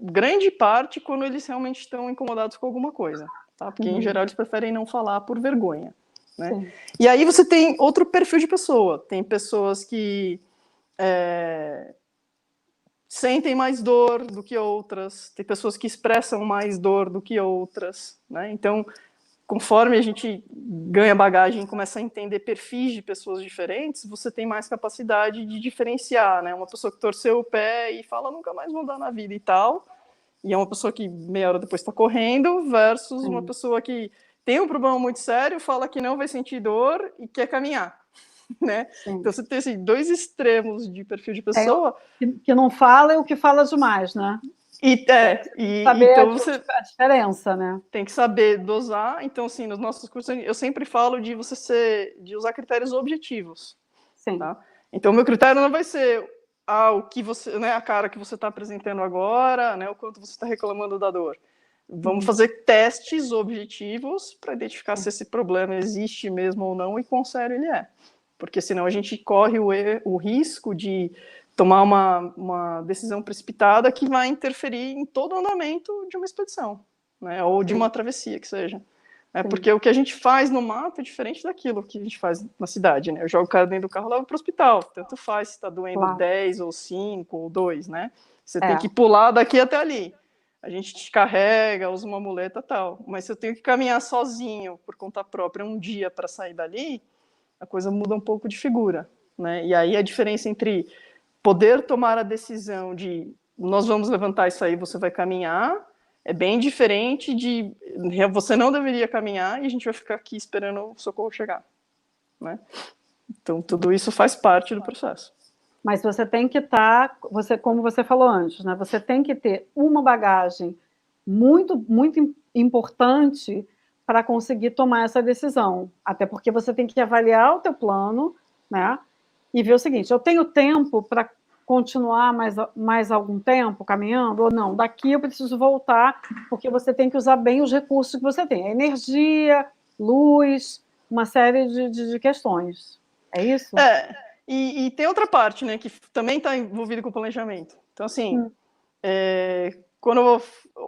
grande parte quando eles realmente estão incomodados com alguma coisa, tá? Porque em geral eles preferem não falar por vergonha, né? E aí você tem outro perfil de pessoa. Tem pessoas que sentem mais dor do que outras, tem pessoas que expressam mais dor do que outras, né? Então, conforme a gente ganha bagagem e começa a entender perfis de pessoas diferentes, você tem mais capacidade de diferenciar, né? Uma pessoa que torceu o pé e fala, nunca mais vou dar na vida e tal, e é uma pessoa que meia hora depois está correndo, versus uma pessoa que tem um problema muito sério, fala que não vai sentir dor e quer caminhar, né? Então você tem assim, dois extremos de perfil de pessoa. Que não fala e o que fala demais, né? Saber então você a diferença, né? Tem que saber dosar. Então, assim, nos nossos cursos eu sempre falo de de usar critérios objetivos. Sim. Tá? Então, o meu critério não vai ser o que você, né, a cara que você está apresentando agora, né, o quanto você está reclamando da dor. Vamos fazer testes objetivos para identificar se esse problema existe mesmo ou não e quão sério ele é. Porque senão a gente corre o risco de tomar uma decisão precipitada que vai interferir em todo o andamento de uma expedição, né, ou de uma travessia que seja. Porque o que a gente faz no mato é diferente daquilo que a gente faz na cidade, né? Eu jogo o cara dentro do carro e levo para o hospital. Tanto faz se está doendo 10 ou 5 ou 2, né? Você tem que pular daqui até ali. A gente te carrega, usa uma muleta e tal. Mas se eu tenho que caminhar sozinho, por conta própria, um dia para sair dali, a coisa muda um pouco de figura, né? E aí a diferença entre poder tomar a decisão de nós vamos levantar isso aí, você vai caminhar, é bem diferente de você não deveria caminhar e a gente vai ficar aqui esperando o socorro chegar, né? Então, tudo isso faz parte do processo. Mas você tem que estar, como você falou antes, né? Você tem que ter uma bagagem muito, muito importante para conseguir tomar essa decisão. Até porque você tem que avaliar o teu plano, né? E ver o seguinte, eu tenho tempo para continuar mais algum tempo caminhando ou não? Daqui eu preciso voltar, porque você tem que usar bem os recursos que você tem. A energia, luz, uma série de questões. É isso? E tem outra parte, né, que também está envolvida com o planejamento. Então, assim,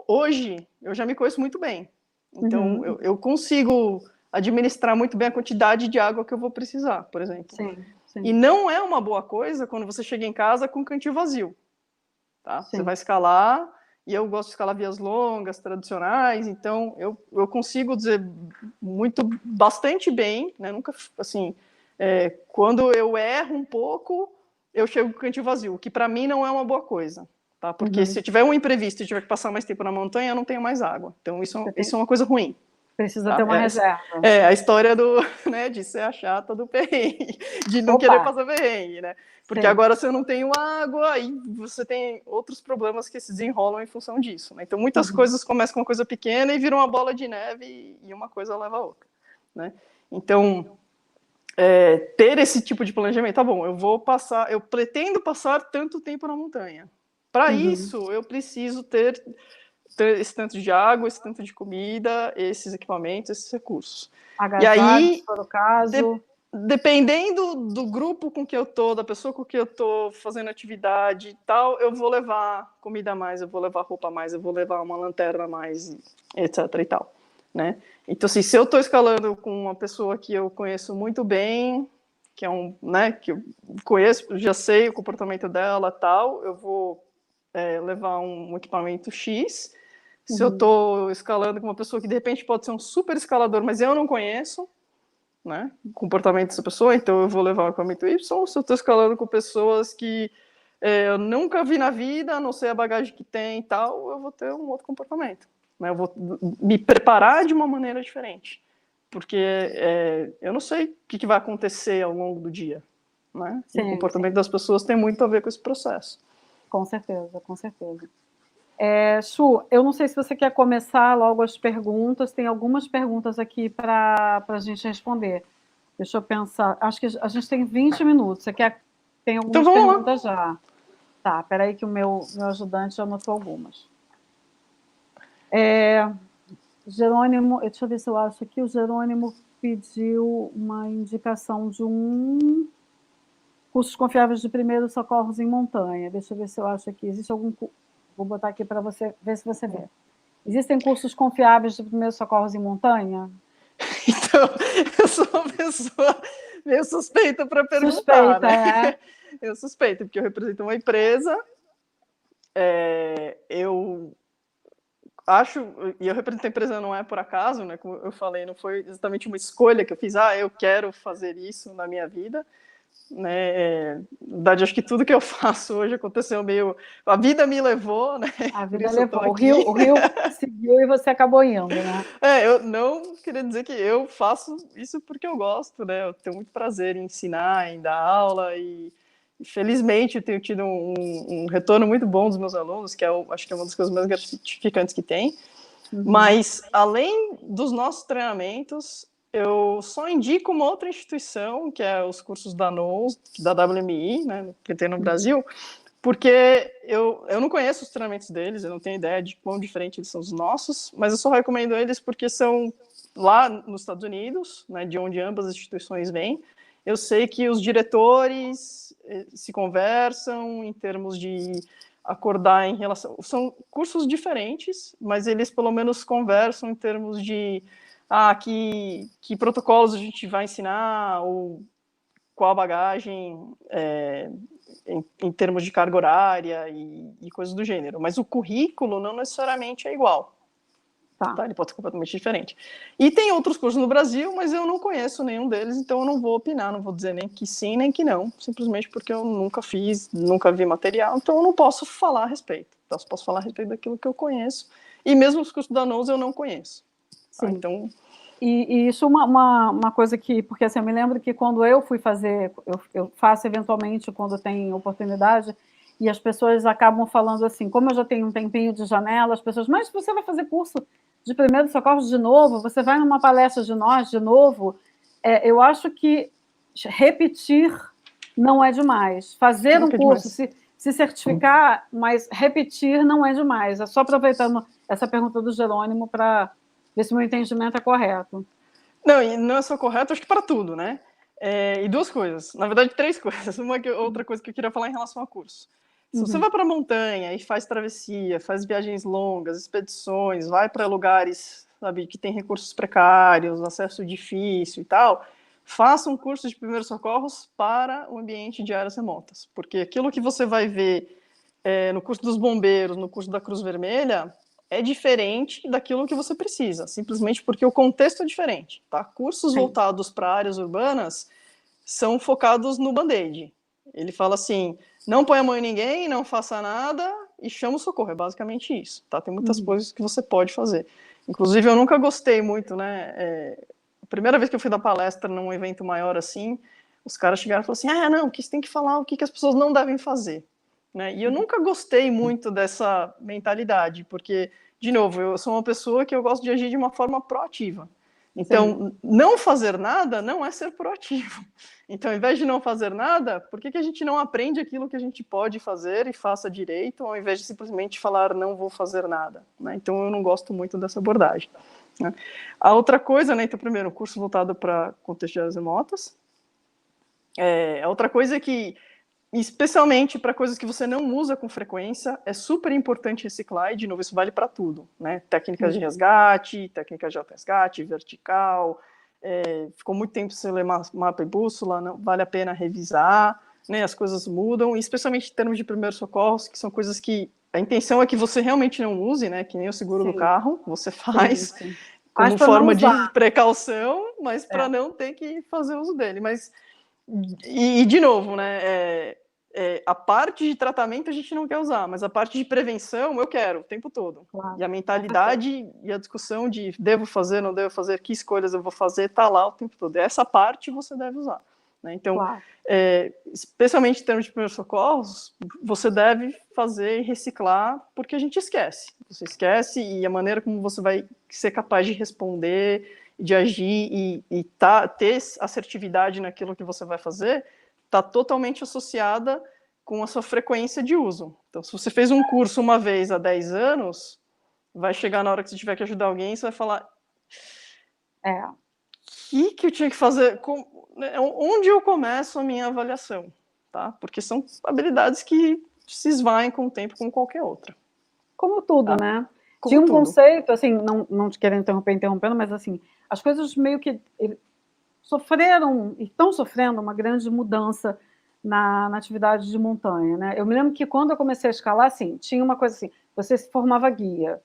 hoje eu já me conheço muito bem. Então, eu consigo administrar muito bem a quantidade de água que eu vou precisar, por exemplo. Sim. E não é uma boa coisa quando você chega em casa com o cantil vazio. Tá? Você vai escalar, e eu gosto de escalar vias longas, tradicionais, então eu consigo dizer bastante bem, né? Nunca, assim, quando eu erro um pouco, eu chego com o cantil vazio, o que para mim não é uma boa coisa. Tá? Porque se eu tiver um imprevisto e tiver que passar mais tempo na montanha, eu não tenho mais água. Então isso é uma coisa ruim. Precisa ter uma reserva. A história né, de ser a chata do perrengue, de não querer passar perrengue, né? Porque agora se eu não tenho água, aí você tem outros problemas que se desenrolam em função disso, né? Então muitas coisas começam com uma coisa pequena e viram uma bola de neve e uma coisa leva a outra, né? Então, ter esse tipo de planejamento, tá bom, eu pretendo passar tanto tempo na montanha. Para isso, eu preciso ter esse tanto de água, esse tanto de comida, esses equipamentos, esses recursos. Agasalho, e aí, se for o caso, dependendo do grupo com que eu tô, da pessoa com que eu tô fazendo atividade e tal, eu vou levar comida a mais, eu vou levar roupa a mais, eu vou levar uma lanterna a mais, etc e tal, né? Então, assim, se eu tô escalando com uma pessoa que eu conheço muito bem, que é né, que eu conheço, já sei o comportamento dela, tal, eu vou levar um equipamento X. Se eu estou escalando com uma pessoa que de repente pode ser um super escalador, mas eu não conheço, né, o comportamento dessa pessoa, então eu vou levar um equipamento Y. Se eu estou escalando com pessoas que eu nunca vi na vida, não sei a bagagem que tem e tal, eu vou ter um outro comportamento. Né? Eu vou me preparar de uma maneira diferente, porque eu não sei o que vai acontecer ao longo do dia. Né? Sim, o comportamento das pessoas tem muito a ver com esse processo. Com certeza, com certeza. Chu, eu não sei se você quer começar logo as perguntas, tem algumas perguntas aqui para a gente responder. Deixa eu pensar, acho que a gente tem 20 minutos, tem algumas perguntas já. Tá, peraí que o meu ajudante já anotou algumas. Jerônimo, deixa eu ver se eu acho aqui, o Jerônimo pediu uma indicação de cursos confiáveis de primeiros socorros em montanha. Deixa eu ver se eu acho aqui. Existe algum... Vou botar aqui para você ver se você vê. Existem cursos confiáveis de primeiros socorros em montanha? Então, eu sou uma pessoa meio suspeita para perguntar. Suspeita, né? Eu suspeito, porque eu represento uma empresa. Eu acho, e eu represento a empresa não é por acaso, né? Como eu falei, não foi exatamente uma escolha que eu fiz, eu quero fazer isso na minha vida. Né? Na verdade, acho que tudo que eu faço hoje aconteceu meio... A vida me levou, né? A vida levou. O rio seguiu e você acabou indo, né? Eu não queria dizer que eu faço isso porque eu gosto, né? Eu tenho muito prazer em ensinar, em dar aula e felizmente eu tenho tido um retorno muito bom dos meus alunos, que acho que é uma das coisas mais gratificantes que tem. Mas, além dos nossos treinamentos, eu só indico uma outra instituição, que é os cursos da NOS, da WMI, né, que tem no Brasil, porque eu não conheço os treinamentos deles, eu não tenho ideia de quão diferentes eles são dos nossos, mas eu só recomendo eles porque são lá nos Estados Unidos, né, de onde ambas as instituições vêm. Eu sei que os diretores se conversam em termos de acordar em relação... São cursos diferentes, mas eles pelo menos conversam em termos de que protocolos a gente vai ensinar, ou qual a bagagem em termos de carga horária e coisas do gênero. Mas o currículo não necessariamente é igual. Tá? Ele pode ser completamente diferente. E tem outros cursos no Brasil, mas eu não conheço nenhum deles, então eu não vou opinar, não vou dizer nem que sim, nem que não, simplesmente porque eu nunca fiz, nunca vi material, então eu não posso falar a respeito. Eu posso falar a respeito daquilo que eu conheço, e mesmo os cursos da NOS eu não conheço. Sim. Então... E isso é uma coisa que... Porque assim, eu me lembro que quando eu fui fazer... Eu faço eventualmente quando tem oportunidade, e as pessoas acabam falando assim, como eu já tenho um tempinho de janela, as pessoas, mas você vai fazer curso de primeiros socorros de novo? Você vai numa palestra de nós de novo? Eu acho que repetir não é demais. Fazer um curso, se certificar, mas repetir não é demais. É só aproveitando essa pergunta do Jerônimo para ver se o meu entendimento é correto. Não, e não é só correto, acho que para tudo, né? E duas coisas, na verdade 3 coisas. Outra coisa que eu queria falar em relação a curso. Se você vai para a montanha e faz travessia, faz viagens longas, expedições, vai para lugares, sabe, que tem recursos precários, acesso difícil e tal, faça um curso de primeiros socorros para o ambiente de áreas remotas. Porque aquilo que você vai ver no curso dos bombeiros, no curso da Cruz Vermelha, é diferente daquilo que você precisa, simplesmente porque o contexto é diferente. Tá? Cursos voltados para áreas urbanas são focados no band-aid. Ele fala assim, não põe a mão em ninguém, não faça nada e chama o socorro, é basicamente isso. Tá? Tem muitas coisas que você pode fazer. Inclusive, eu nunca gostei muito, né? A primeira vez que eu fui dar palestra num evento maior assim, os caras chegaram e falaram assim, não, que você tem que falar o que as pessoas não devem fazer. Né? E eu nunca gostei muito dessa mentalidade, porque, de novo, eu sou uma pessoa que eu gosto de agir de uma forma proativa. Então, não fazer nada não é ser proativo. Então, ao invés de não fazer nada, por que a gente não aprende aquilo que a gente pode fazer e faça direito, ao invés de simplesmente falar não vou fazer nada? Né? Então, eu não gosto muito dessa abordagem. Né? A outra coisa, né, então, primeiro, um curso voltado para contexto de áreas remotas. A outra coisa é que, especialmente para coisas que você não usa com frequência, é super importante reciclar, e de novo isso vale para tudo, né? Técnicas de resgate, técnicas de auto-resgate, vertical, ficou muito tempo sem ler mapa e bússola, não vale a pena revisar, né? As coisas mudam, especialmente em termos de primeiros socorros, que são coisas que a intenção é que você realmente não use, né? Que nem o seguro do carro, você faz sim. como forma de precaução, mas para não ter que fazer uso dele. Mas, de novo, né? A parte de tratamento a gente não quer usar, mas a parte de prevenção eu quero o tempo todo. Claro, e a mentalidade e a discussão de devo fazer, não devo fazer, que escolhas eu vou fazer, está lá o tempo todo. Essa parte você deve usar. Né? Então, claro. Especialmente em termos de primeiros socorros, você deve fazer e reciclar, porque a gente esquece. Você esquece e a maneira como você vai ser capaz de responder, de agir e ter assertividade naquilo que você vai fazer está totalmente associada com a sua frequência de uso. Então, se você fez um curso uma vez há 10 anos, vai chegar na hora que você tiver que ajudar alguém, você vai falar... O que eu tinha que fazer? Onde eu começo a minha avaliação? Tá? Porque são habilidades que se esvaem com o tempo como qualquer outra. Como tudo, tá? Né? Como tinha um conceito, assim, não te quero interrompendo, mas assim, as coisas meio que sofreram e estão sofrendo uma grande mudança na atividade de montanha, né? Eu me lembro que quando eu comecei a escalar, assim, tinha uma coisa assim, você se formava guia.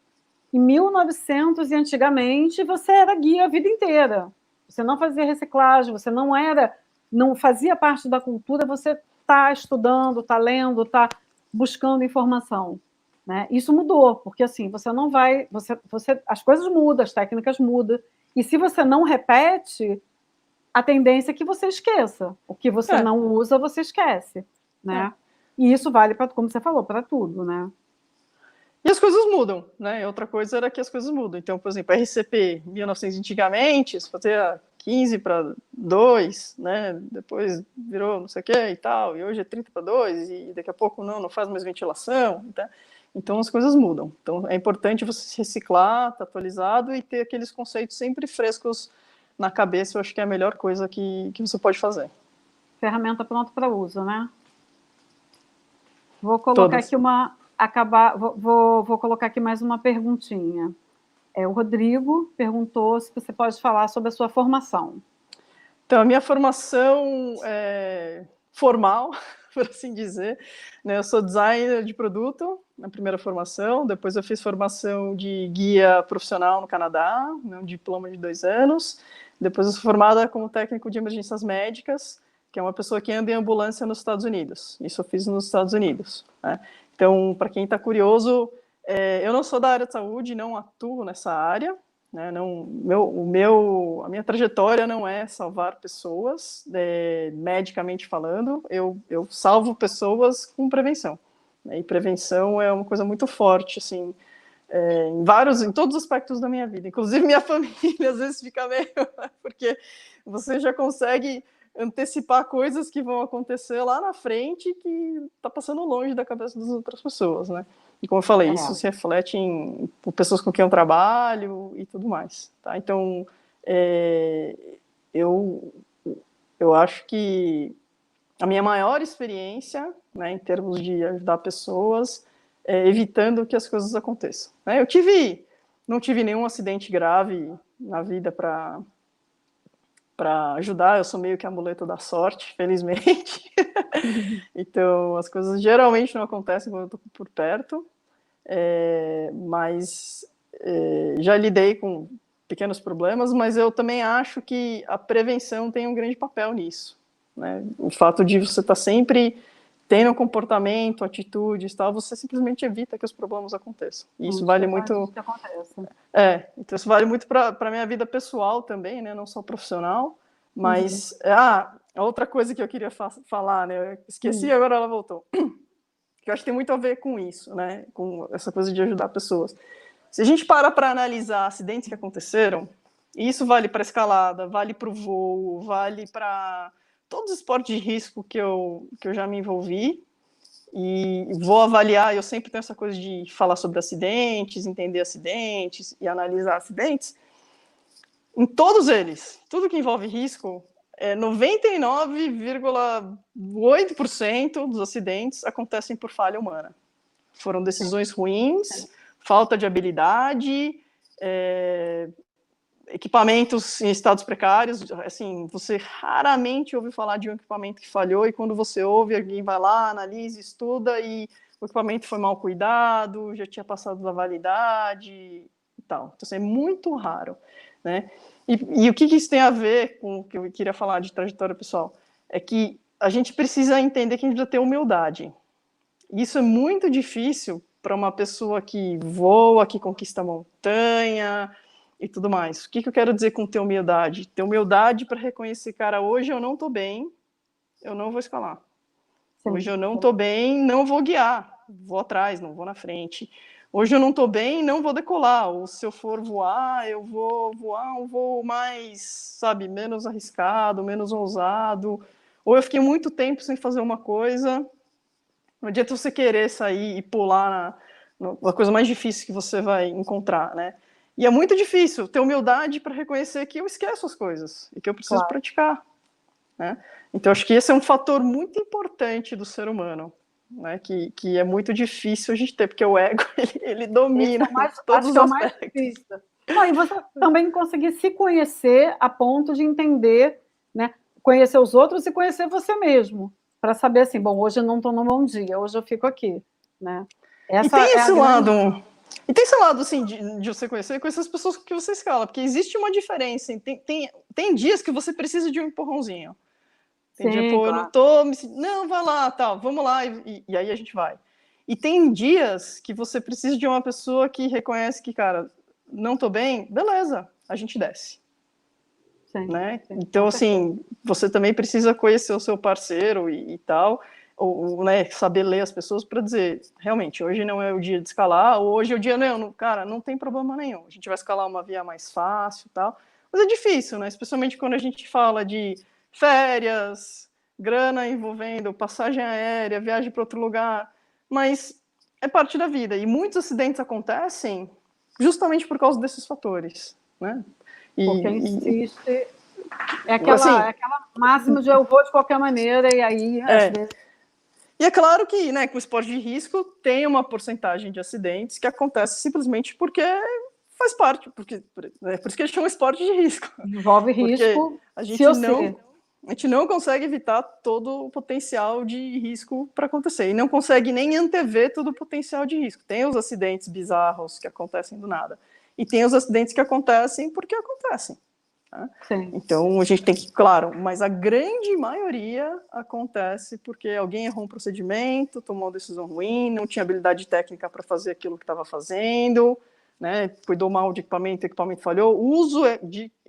Em 1900 e antigamente, você era guia a vida inteira. Você não fazia reciclagem, você não fazia parte da cultura, você está estudando, está lendo, está buscando informação. Né? Isso mudou, porque assim, você não vai... as coisas mudam, as técnicas mudam, e se você não repete, a tendência é que você esqueça. O que você não usa, você esquece. Né? E isso vale, como você falou, para tudo. Né? E as coisas mudam, né? Outra coisa era que as coisas mudam. Então, por exemplo, a RCP, 1900 antigamente, se fazia 15 para 2, né? Depois virou não sei o que e tal, e hoje é 30 para 2, e daqui a pouco não faz mais ventilação. Tá? Então, as coisas mudam. Então, é importante você se reciclar, estar atualizado e ter aqueles conceitos sempre frescos na cabeça. Eu acho que é a melhor coisa que você pode fazer. Ferramenta pronta para uso, né? Vou colocar aqui vou colocar aqui mais uma perguntinha. O Rodrigo perguntou se você pode falar sobre a sua formação. Então, a minha formação formal, por assim dizer, né? Eu sou designer de produto, na primeira formação, depois eu fiz formação de guia profissional no Canadá, né? Um diploma de 2 anos, depois eu sou formada como técnico de emergências médicas, que é uma pessoa que anda em ambulância nos Estados Unidos. Isso eu fiz nos Estados Unidos. Né? Então, para quem está curioso, eu não sou da área de saúde, não atuo nessa área. Né? A minha trajetória não é salvar pessoas, medicamente falando. Eu salvo pessoas com prevenção. Né? E prevenção é uma coisa muito forte, assim, em todos os aspectos da minha vida. Inclusive, minha família às vezes fica meio... porque você já consegue antecipar coisas que vão acontecer lá na frente que está passando longe da cabeça das outras pessoas, né? E como eu falei, isso se reflete em pessoas com quem eu trabalho e tudo mais, tá? Então, eu acho que a minha maior experiência, né, em termos de ajudar pessoas, é evitando que as coisas aconteçam. Né? Não tive nenhum acidente grave na vida para ajudar, eu sou meio que a muleta da sorte, felizmente. Então, as coisas geralmente não acontecem quando eu estou por perto, mas já lidei com pequenos problemas, mas eu também acho que a prevenção tem um grande papel nisso. Né? O fato de você estar sempre tendo um comportamento, atitudes, tal, você simplesmente evita que os problemas aconteçam. E isso vale muito... então isso vale muito para a minha vida pessoal também, né? Não só profissional, mas... a outra coisa que eu queria falar, né? Eu esqueci, agora ela voltou. Que eu acho que tem muito a ver com isso, né? Com essa coisa de ajudar pessoas. Se a gente para analisar acidentes que aconteceram, e isso vale para escalada, vale para o voo, vale para todos os esportes de risco que eu já me envolvi, e vou avaliar, eu sempre tenho essa coisa de falar sobre acidentes, entender acidentes e analisar acidentes. Em todos eles, tudo que envolve risco, 99,8% dos acidentes acontecem por falha humana. Foram decisões ruins, falta de habilidade, equipamentos em estados precários, assim, você raramente ouve falar de um equipamento que falhou, e quando você ouve, alguém vai lá, analisa, estuda, e o equipamento foi mal cuidado, já tinha passado da validade e tal. Então, assim, é muito raro, né? E o que isso tem a ver com o que eu queria falar de trajetória pessoal? É que a gente precisa entender que a gente precisa ter humildade. Isso é muito difícil para uma pessoa que voa, que conquista montanha e tudo mais. O que eu quero dizer com ter humildade? Ter humildade para reconhecer, cara, hoje eu não estou bem, eu não vou escalar. Sim. Hoje eu não estou bem, não vou guiar, vou atrás, não vou na frente. Hoje eu não estou bem, não vou decolar. Ou se eu for voar, eu vou voar um voo mais, sabe, menos arriscado, menos ousado. Ou eu fiquei muito tempo sem fazer uma coisa. Não adianta você querer sair e pular na coisa mais difícil que você vai encontrar, né? E é muito difícil ter humildade para reconhecer que eu esqueço as coisas e que eu preciso praticar, né? Então, acho que esse é um fator muito importante do ser humano, né? Que é muito difícil a gente ter, porque o ego, ele domina todos os aspectos. Não, e você também conseguir se conhecer a ponto de entender, né? Conhecer os outros e conhecer você mesmo, para saber assim, bom, hoje eu não estou num bom dia, hoje eu fico aqui, né? E tem esse lado... E tem esse lado, assim, de você conhecer as pessoas que você escala, porque existe uma diferença. Tem dias que você precisa de um empurrãozinho. Tem dia, pô, eu não tô... Não, vai lá, tal, vamos lá, e aí a gente vai. E tem dias que você precisa de uma pessoa que reconhece que, cara, não tô bem, beleza, a gente desce. Sim, né? Sim, então, assim, você também precisa conhecer o seu parceiro e tal, ou né, saber ler as pessoas para dizer, realmente, hoje não é o dia de escalar, ou hoje é o dia, não, cara, não tem problema nenhum, a gente vai escalar uma via mais fácil e tal, mas é difícil, né? Especialmente quando a gente fala de férias, grana envolvendo passagem aérea, viagem para outro lugar, mas é parte da vida, e muitos acidentes acontecem justamente por causa desses fatores, né? Porque insiste... É aquela máxima de eu vou de qualquer maneira, e aí, às vezes... E é claro que, né, com o esporte de risco, tem uma porcentagem de acidentes que acontece simplesmente porque faz parte, por isso que eles chamam esporte de risco. Envolve risco, a gente não consegue evitar todo o potencial de risco para acontecer, e não consegue nem antever todo o potencial de risco. Tem os acidentes bizarros que acontecem do nada, e tem os acidentes que acontecem porque acontecem. Então, a gente tem que, claro, mas a grande maioria acontece porque alguém errou um procedimento, tomou uma decisão ruim, não tinha habilidade técnica para fazer aquilo que estava fazendo, né? Cuidou mal de equipamento, o equipamento falhou, o uso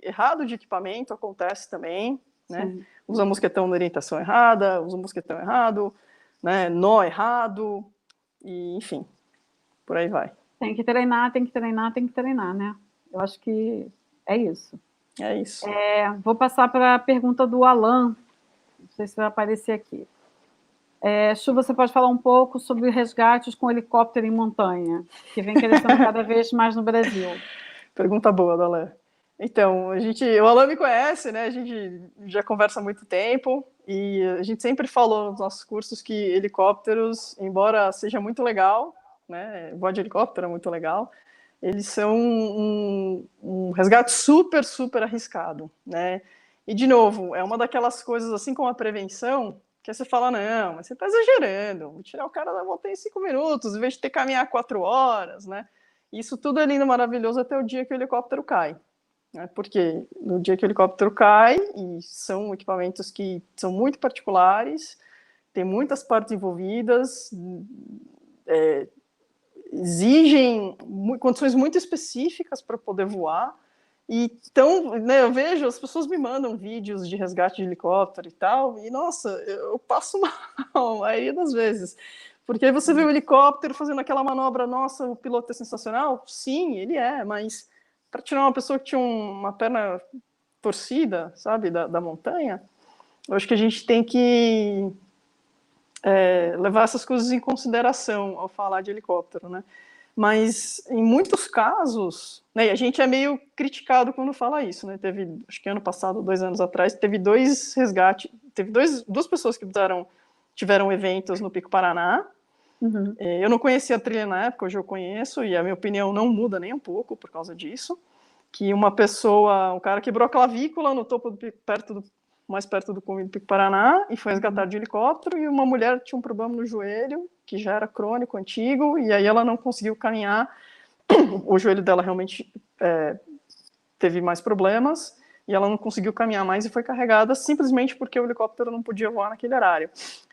errado de equipamento acontece também, né? Usa mosquetão na orientação errada, usa mosquetão errado, né? Nó errado, e, enfim, por aí vai. Tem que treinar, né? Eu acho que é isso. É isso. Vou passar para a pergunta do Alan. Não sei se vai aparecer aqui. Chu, você pode falar um pouco sobre resgates com helicóptero em montanha, que vem crescendo cada vez mais no Brasil. Pergunta boa, Dalé. Então, o Alan me conhece, né? A gente já conversa há muito tempo, e a gente sempre falou nos nossos cursos que helicópteros, embora seja muito legal, né? Voar de helicóptero é muito legal, eles são um resgate super, super arriscado, né? E, de novo, é uma daquelas coisas, assim como a prevenção, que você fala, não, mas você está exagerando, vou tirar o cara da montanha em 5 minutos, em vez de ter que caminhar 4 horas, né? Isso tudo é lindo, maravilhoso, até o dia que o helicóptero cai. Né? Porque no dia que o helicóptero cai, e são equipamentos que são muito particulares, tem muitas partes envolvidas, exigem condições muito específicas para poder voar. Então, né, eu vejo, as pessoas me mandam vídeos de resgate de helicóptero e tal, e nossa, eu passo mal a maioria das vezes. Porque aí você vê o helicóptero fazendo aquela manobra, nossa, o piloto é sensacional? Sim, ele é, mas para tirar uma pessoa que tinha uma perna torcida, sabe, da montanha, eu acho que a gente tem que levar essas coisas em consideração ao falar de helicóptero, né? Mas, em muitos casos, né, a gente é meio criticado quando fala isso, né? Teve, acho que ano passado, 2 anos atrás, teve 2 resgates, teve duas pessoas que tiveram eventos no Pico Paraná. Uhum. Eu não conhecia a trilha na época, hoje eu conheço, e a minha opinião não muda nem um pouco por causa disso. que uma pessoa, um cara quebrou a clavícula no topo mais perto do cume do Pico Paraná e foi resgatado de helicóptero, e uma mulher tinha um problema no joelho, que já era crônico, antigo, e aí ela não conseguiu caminhar, o joelho dela realmente teve mais problemas, e ela não conseguiu caminhar mais e foi carregada simplesmente porque o helicóptero não podia voar naquele horário.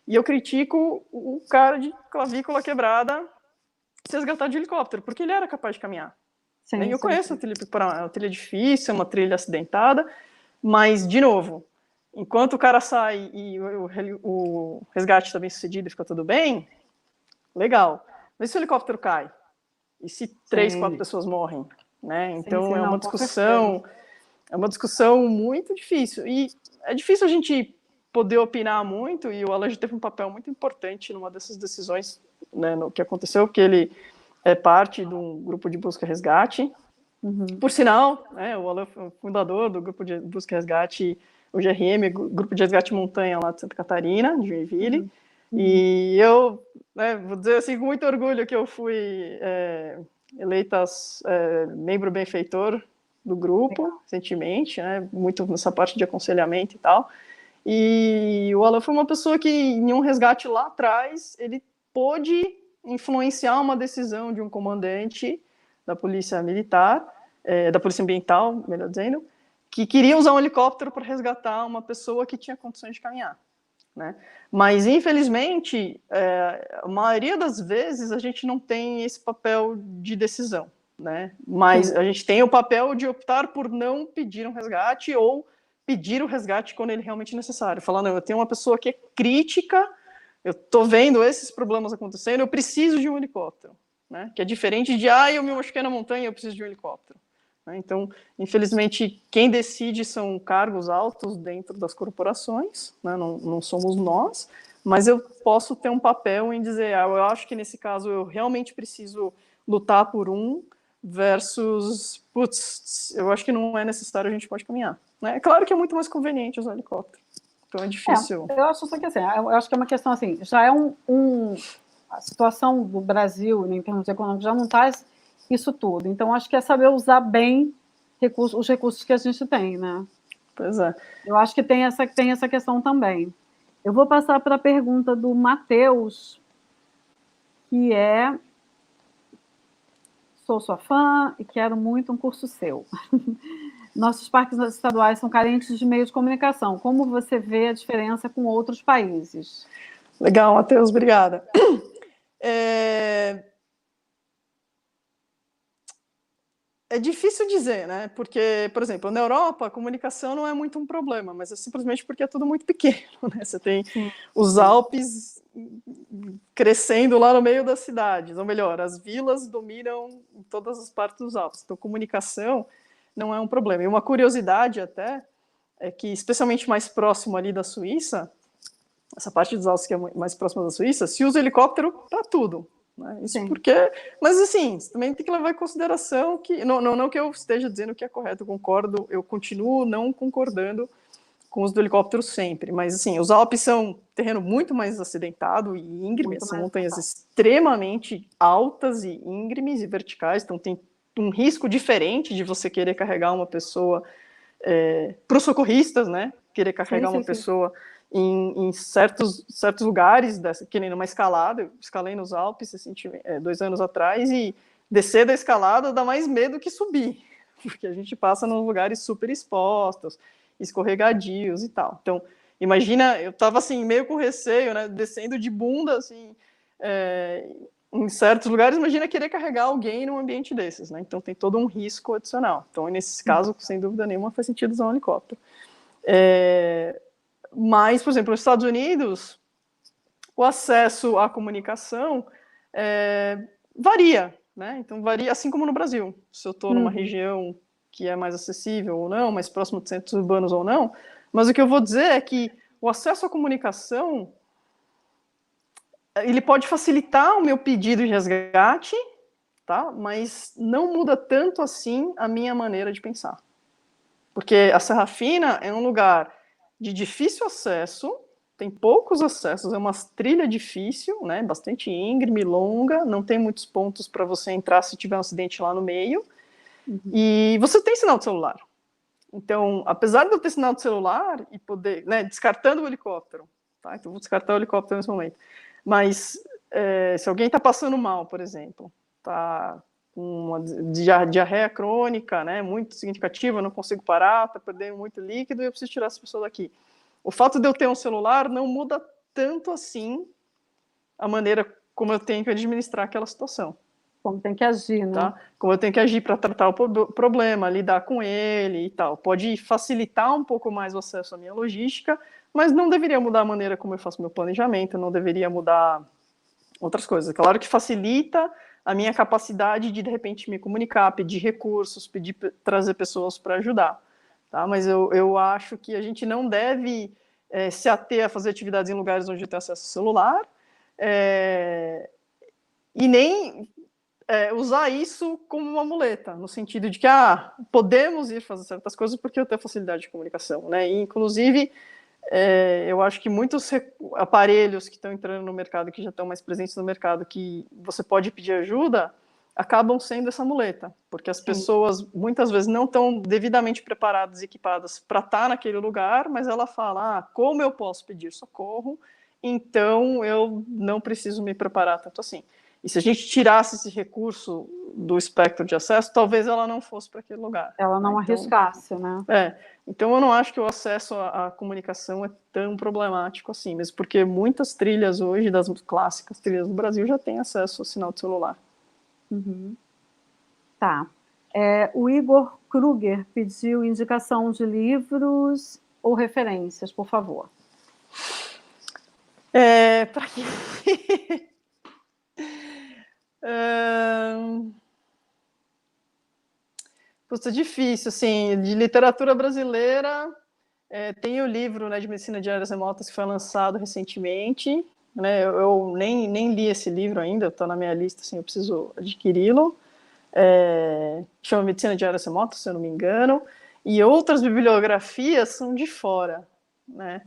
E eu critico o cara de clavícula quebrada ser resgatado de helicóptero, porque ele era capaz de caminhar. Sim, Eu sim, conheço sim. a trilha Pico-Paraná, é uma trilha difícil, é uma trilha acidentada, mas, de novo, enquanto o cara sai e o resgate está bem sucedido e fica tudo bem, legal. Mas se o helicóptero cai? E se 3, 4 Sim, pessoas morrem? Né? sim, Então sim, é não, uma com certeza. discussão muito difícil. E é difícil a gente poder opinar muito, e o Alan teve um papel muito importante numa dessas decisões, né, no que aconteceu, porque ele é parte de um grupo de busca e resgate. Uhum. Por sinal, né, o Alan foi o fundador do grupo de busca e resgate, o GRM, Grupo de Resgate Montanha, lá de Santa Catarina, de Joinville. Uhum. Uhum. E eu, né, vou dizer assim, com muito orgulho que eu fui eleita membro benfeitor do grupo, recentemente, né, muito nessa parte de aconselhamento e tal. E o Alan foi uma pessoa que, em um resgate lá atrás, ele pôde influenciar uma decisão de um comandante da Polícia Militar, da Polícia Ambiental, melhor dizendo, que queria usar um helicóptero para resgatar uma pessoa que tinha condições de caminhar. Né? Mas, infelizmente, a maioria das vezes a gente não tem esse papel de decisão. Né? Mas Sim. a gente tem o papel de optar por não pedir um resgate ou pedir o resgate quando ele é realmente necessário. Falar, não, eu tenho uma pessoa que é crítica, eu estou vendo esses problemas acontecendo, eu preciso de um helicóptero. Né? Que é diferente de, eu me machuquei na montanha, eu preciso de um helicóptero. Né? Então, infelizmente, quem decide são cargos altos dentro das corporações, né? Não somos nós, mas eu posso ter um papel em dizer, eu acho que nesse caso eu realmente preciso lutar por um, versus, eu acho que não é necessário, a gente pode caminhar. Né? É claro que é muito mais conveniente usar helicóptero, então é difícil. Eu acho só que assim, eu acho que é uma questão assim, já é a situação do Brasil, né, em termos econômicos, já não traz isso tudo. Então, acho que é saber usar bem os recursos que a gente tem, né? Pois é. Eu acho que tem essa questão também. Eu vou passar para a pergunta do Matheus, que é: sou sua fã e quero muito um curso seu. Nossos parques estaduais são carentes de meios de comunicação. Como você vê a diferença com outros países? Legal, Matheus, obrigada. É difícil dizer, né? Porque, por exemplo, na Europa, a comunicação não é muito um problema, mas é simplesmente porque é tudo muito pequeno, né? Você tem os Alpes crescendo lá no meio das cidades, ou melhor, as vilas dominam em todas as partes dos Alpes. Então, comunicação não é um problema. E uma curiosidade até é que, especialmente mais próximo ali da Suíça, essa parte dos Alpes que é mais próxima da Suíça, se usa helicóptero para tudo. Né? Isso Sim. porque... Mas, assim, você também tem que levar em consideração que... Não que eu esteja dizendo que é correto, eu concordo, eu continuo não concordando com o uso do helicóptero sempre, mas, assim, os Alpes são um terreno muito mais acidentado e íngreme, são montanhas extremamente altas e íngremes e verticais, então tem um risco diferente de você querer carregar uma pessoa para os socorristas, né? Querer carregar uma pessoa em certos lugares, que nem numa escalada. Eu escalei nos Alpes 2 anos atrás, e descer da escalada dá mais medo que subir, porque a gente passa nos lugares super expostos, escorregadios e tal. Então, imagina, eu estava assim, meio com receio, né? Descendo de bunda, assim, em certos lugares, imagina querer carregar alguém num ambiente desses, né? Então tem todo um risco adicional. Então, nesse caso, sem dúvida nenhuma, faz sentido usar um helicóptero. Mas, por exemplo, nos Estados Unidos, o acesso à comunicação varia, né? Então varia, assim como no Brasil. Se eu estou numa região que é mais acessível ou não, mais próximo de centros urbanos ou não, mas o que eu vou dizer é que o acesso à comunicação, ele pode facilitar o meu pedido de resgate, tá? Mas não muda tanto assim a minha maneira de pensar. Porque a Serra Fina é um lugar de difícil acesso, tem poucos acessos, é uma trilha difícil, né? Bastante íngreme, longa, não tem muitos pontos para você entrar se tiver um acidente lá no meio. E você tem sinal de celular. Então, apesar de eu ter sinal de celular e poder, né, descartando o helicóptero, tá? Então, vou descartar o helicóptero nesse momento. Mas, se alguém está passando mal, por exemplo, está com uma diarreia crônica, né, muito significativa, não consigo parar, está perdendo muito líquido e eu preciso tirar essa pessoa daqui. O fato de eu ter um celular não muda tanto assim a maneira como eu tenho que administrar aquela situação. Como tem que agir, né? Tá? Como eu tenho que agir para tratar o problema, lidar com ele e tal. Pode facilitar um pouco mais o acesso à minha logística, mas não deveria mudar a maneira como eu faço meu planejamento, não deveria mudar outras coisas. Claro que facilita a minha capacidade de repente, me comunicar, pedir recursos, trazer pessoas para ajudar. Tá? Mas eu acho que a gente não deve se ater a fazer atividades em lugares onde tem acesso ao celular, e nem usar isso como uma muleta, no sentido de que podemos ir fazer certas coisas porque eu tenho facilidade de comunicação, né? E, inclusive, eu acho que muitos aparelhos que estão entrando no mercado, que já estão mais presentes no mercado, que você pode pedir ajuda, acabam sendo essa muleta, porque as pessoas muitas vezes não estão devidamente preparadas e equipadas para estar naquele lugar, mas ela fala, como eu posso pedir socorro, então eu não preciso me preparar tanto assim. E se a gente tirasse esse recurso do espectro de acesso, talvez ela não fosse para aquele lugar. Ela não arriscasse, né? Então eu não acho que o acesso à comunicação é tão problemático assim, mesmo porque muitas trilhas hoje, das clássicas trilhas do Brasil, já têm acesso ao sinal de celular. Tá. O Igor Kruger pediu indicação de livros ou referências, por favor. Para quê? Puxa, difícil, assim, de literatura brasileira, tem o livro, né, de Medicina de Áreas Remotas que foi lançado recentemente, né, eu nem li esse livro ainda, está na minha lista, assim, eu preciso adquiri-lo, chama Medicina de Áreas Remotas, se eu não me engano, e outras bibliografias são de fora, né,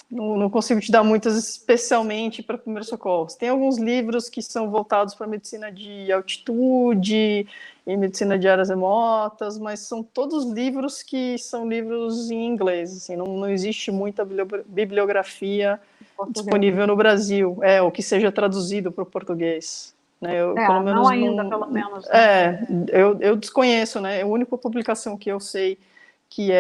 não consigo te dar muitas especialmente para primeiros socorros. Tem alguns livros que são voltados para medicina de altitude e medicina de áreas remotas, mas são todos livros que são livros em inglês, assim, não existe muita bibliografia disponível no Brasil, ou que seja traduzido para o português. Né? Pelo menos não ainda, pelo menos. Né? Eu desconheço, né? A única publicação que eu sei que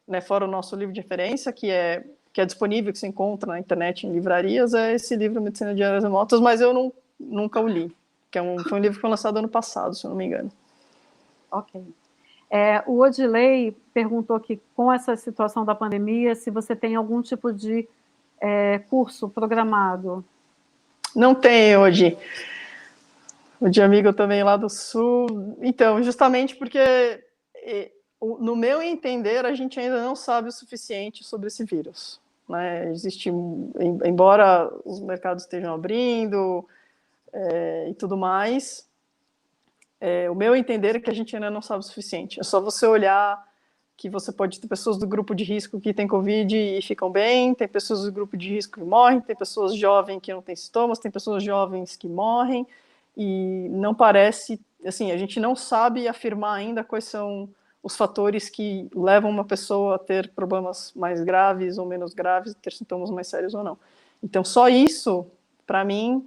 né, fora o nosso livro de referência, que é disponível, que se encontra na internet em livrarias, é esse livro Medicina de Áreas Remotas, mas eu nunca o li, que foi um livro que foi lançado ano passado, se eu não me engano. Ok. O Odilei perguntou aqui, com essa situação da pandemia, se você tem algum tipo de curso programado. Não tem hoje. O de amigo também lá do Sul. Então, justamente porque, no meu entender, a gente ainda não sabe o suficiente sobre esse vírus. Né? Embora os mercados estejam abrindo e tudo mais, o meu entender é que a gente ainda não sabe o suficiente. É só você olhar que você pode ter pessoas do grupo de risco que têm Covid e ficam bem, tem pessoas do grupo de risco que morrem, tem pessoas jovens que não têm sintomas, tem pessoas jovens que morrem, e não parece, assim, a gente não sabe afirmar ainda quais são os fatores que levam uma pessoa a ter problemas mais graves ou menos graves, ter sintomas mais sérios ou não. Então, só isso, para mim,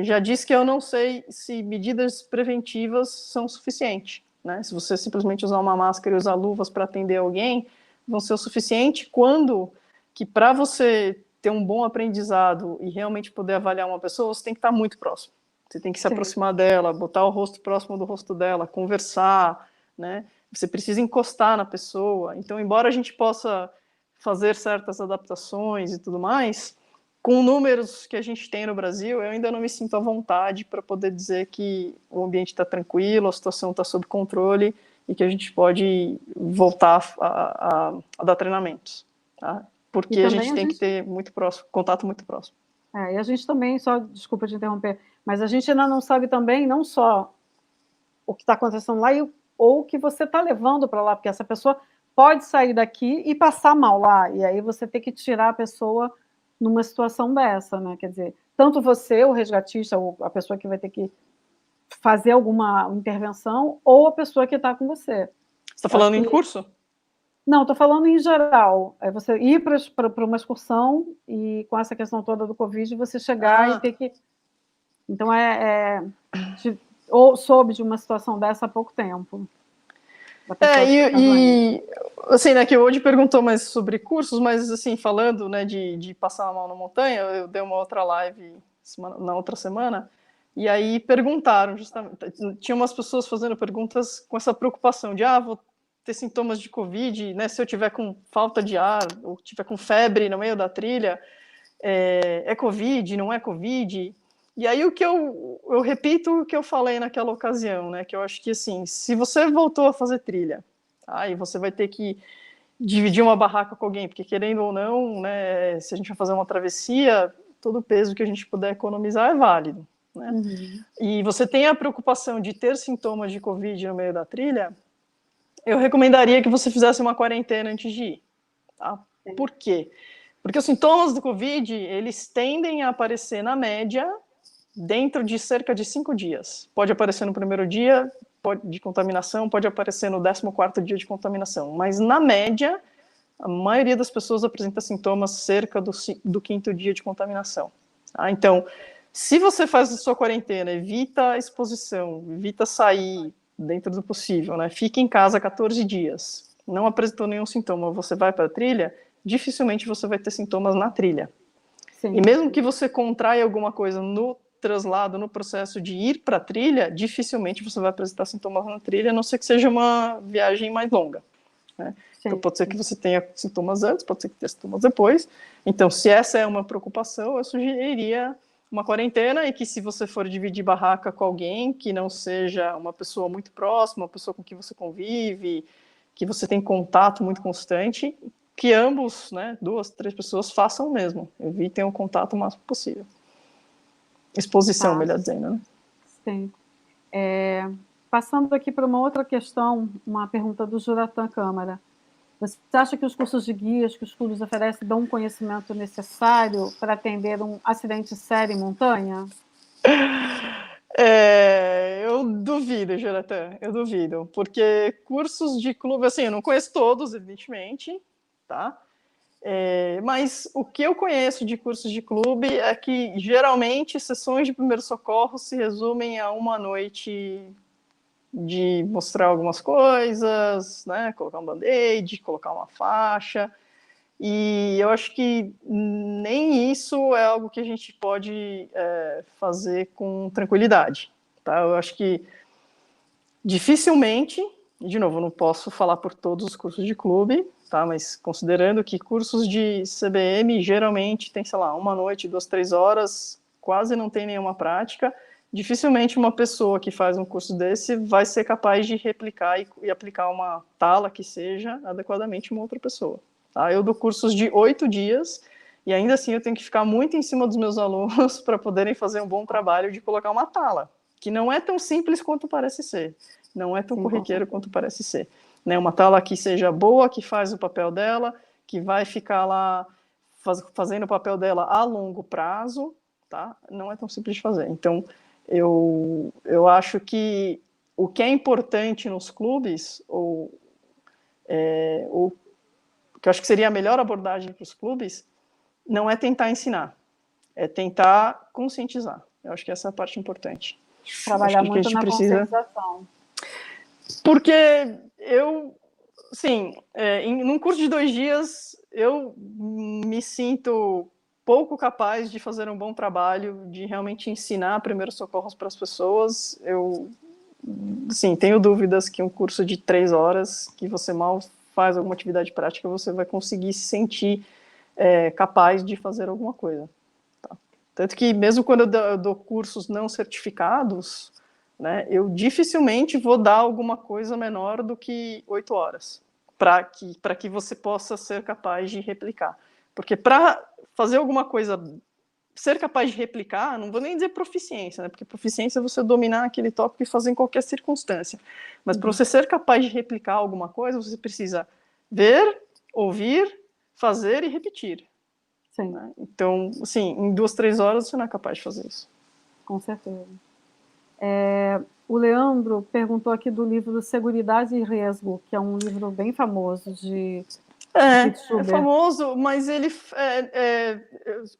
já diz que eu não sei se medidas preventivas são suficientes. Né? Se você simplesmente usar uma máscara e usar luvas para atender alguém, vão ser o suficiente quando que para você ter um bom aprendizado e realmente poder avaliar uma pessoa, você tem que estar muito próximo. Você tem que se aproximar dela, botar o rosto próximo do rosto dela, conversar, né? Você precisa encostar na pessoa. Então, embora a gente possa fazer certas adaptações e tudo mais, com números que a gente tem no Brasil, eu ainda não me sinto à vontade para poder dizer que o ambiente está tranquilo, a situação está sob controle e que a gente pode voltar a dar treinamentos. Tá? Porque a gente tem que ter contato muito próximo. E a gente também, só desculpa te interromper, mas a gente ainda não sabe também, não só o que está acontecendo lá, ou o que você está levando para lá, porque essa pessoa pode sair daqui e passar mal lá, e aí você tem que tirar a pessoa numa situação dessa, né? Quer dizer, tanto você, o resgatista, ou a pessoa que vai ter que fazer alguma intervenção, ou a pessoa que está com você. Você está falando em curso? Não, estou falando em geral. É você ir para uma excursão e com essa questão toda do Covid, você chegar e ter que... Então, ou soube de uma situação dessa há pouco tempo. Assim, né, que hoje perguntou mais sobre cursos, mas assim, falando, né, de passar a mão na montanha, eu dei uma outra live na outra semana, e aí perguntaram justamente, tinha umas pessoas fazendo perguntas com essa preocupação de, vou ter sintomas de Covid, né, se eu tiver com falta de ar, ou tiver com febre no meio da trilha, é Covid, não é Covid? E aí o que eu repito o que eu falei naquela ocasião, né, que eu acho que assim, se você voltou a fazer trilha, e você vai ter que dividir uma barraca com alguém, porque querendo ou não, né, se a gente vai fazer uma travessia, todo o peso que a gente puder economizar é válido, né? Uhum. E você tem a preocupação de ter sintomas de Covid no meio da trilha, eu recomendaria que você fizesse uma quarentena antes de ir, tá? Por quê? Porque os sintomas do Covid, eles tendem a aparecer na média dentro de cerca de 5 dias. Pode aparecer no primeiro dia de contaminação, pode aparecer no 14º dia de contaminação, mas na média, a maioria das pessoas apresenta sintomas cerca do 5º dia de contaminação. Então, se você faz a sua quarentena, evita a exposição, evita sair dentro do possível, né? Fica em casa 14 dias, não apresentou nenhum sintoma, você vai para a trilha, dificilmente você vai ter sintomas na trilha. Sim. E mesmo que você contraia alguma coisa no traslado, no processo de ir para a trilha, dificilmente você vai apresentar sintomas na trilha, a não ser que seja uma viagem mais longa, né? Então pode ser que você tenha sintomas antes, pode ser que tenha sintomas depois. Então, se essa é uma preocupação, eu sugeriria uma quarentena, e que se você for dividir barraca com alguém que não seja uma pessoa muito próxima, uma pessoa com quem você convive, que você tem contato muito constante, que ambos, né, 2, 3 pessoas façam o mesmo, evitem o contato o máximo possível. Exposição, melhor dizendo, né? Sim. Passando aqui para uma outra questão, uma pergunta do Juratan Câmara. Você acha que os cursos de guias que os clubes oferecem dão um conhecimento necessário para atender um acidente sério em montanha? Eu duvido, Juratan, eu duvido, porque cursos de clube, assim, eu não conheço todos, evidentemente, tá? Mas o que eu conheço de cursos de clube é que, geralmente, sessões de primeiro socorro se resumem a uma noite de mostrar algumas coisas, né? Colocar um band-aid, colocar uma faixa, e eu acho que nem isso é algo que a gente pode fazer com tranquilidade, tá? Eu acho que dificilmente, de novo, eu não posso falar por todos os cursos de clube, tá? Mas considerando que cursos de CBM geralmente tem, sei lá, uma noite, 2, 3 horas, quase não tem nenhuma prática, dificilmente uma pessoa que faz um curso desse vai ser capaz de replicar e aplicar uma tala que seja adequadamente uma outra pessoa. Tá? Eu dou cursos de 8 dias e ainda assim eu tenho que ficar muito em cima dos meus alunos para poderem fazer um bom trabalho de colocar uma tala, que não é tão simples quanto parece ser, não é tão corriqueiro quanto parece ser. Né? Uma tala que seja boa, que faz o papel dela, que vai ficar lá fazendo o papel dela a longo prazo, tá? Não é tão simples de fazer. Então, eu acho que o que é importante nos clubes, o que eu acho que seria a melhor abordagem para os clubes, não é tentar ensinar, é tentar conscientizar. Eu acho que essa é a parte importante. Trabalhar muito na conscientização. Porque num curso de 2 dias, eu me sinto pouco capaz de fazer um bom trabalho, de realmente ensinar primeiros socorros para as pessoas. Eu, tenho dúvidas que um curso de 3 horas, que você mal faz alguma atividade prática, você vai conseguir se sentir capaz de fazer alguma coisa. Tá? Tanto que, mesmo quando eu dou cursos não certificados, né, eu dificilmente vou dar alguma coisa menor do que 8 horas, para que você possa ser capaz de replicar. Porque para fazer alguma coisa, ser capaz de replicar, não vou nem dizer proficiência, né, porque proficiência é você dominar aquele tópico e fazer em qualquer circunstância. Mas para você ser capaz de replicar alguma coisa, você precisa ver, ouvir, fazer e repetir. Sim. Né? Então, assim, em 2, 3 horas você não é capaz de fazer isso. Com certeza. O Leandro perguntou aqui do livro Seguridade e Riesgo, que é um livro bem famoso de Pete É Schubert. famoso, mas ele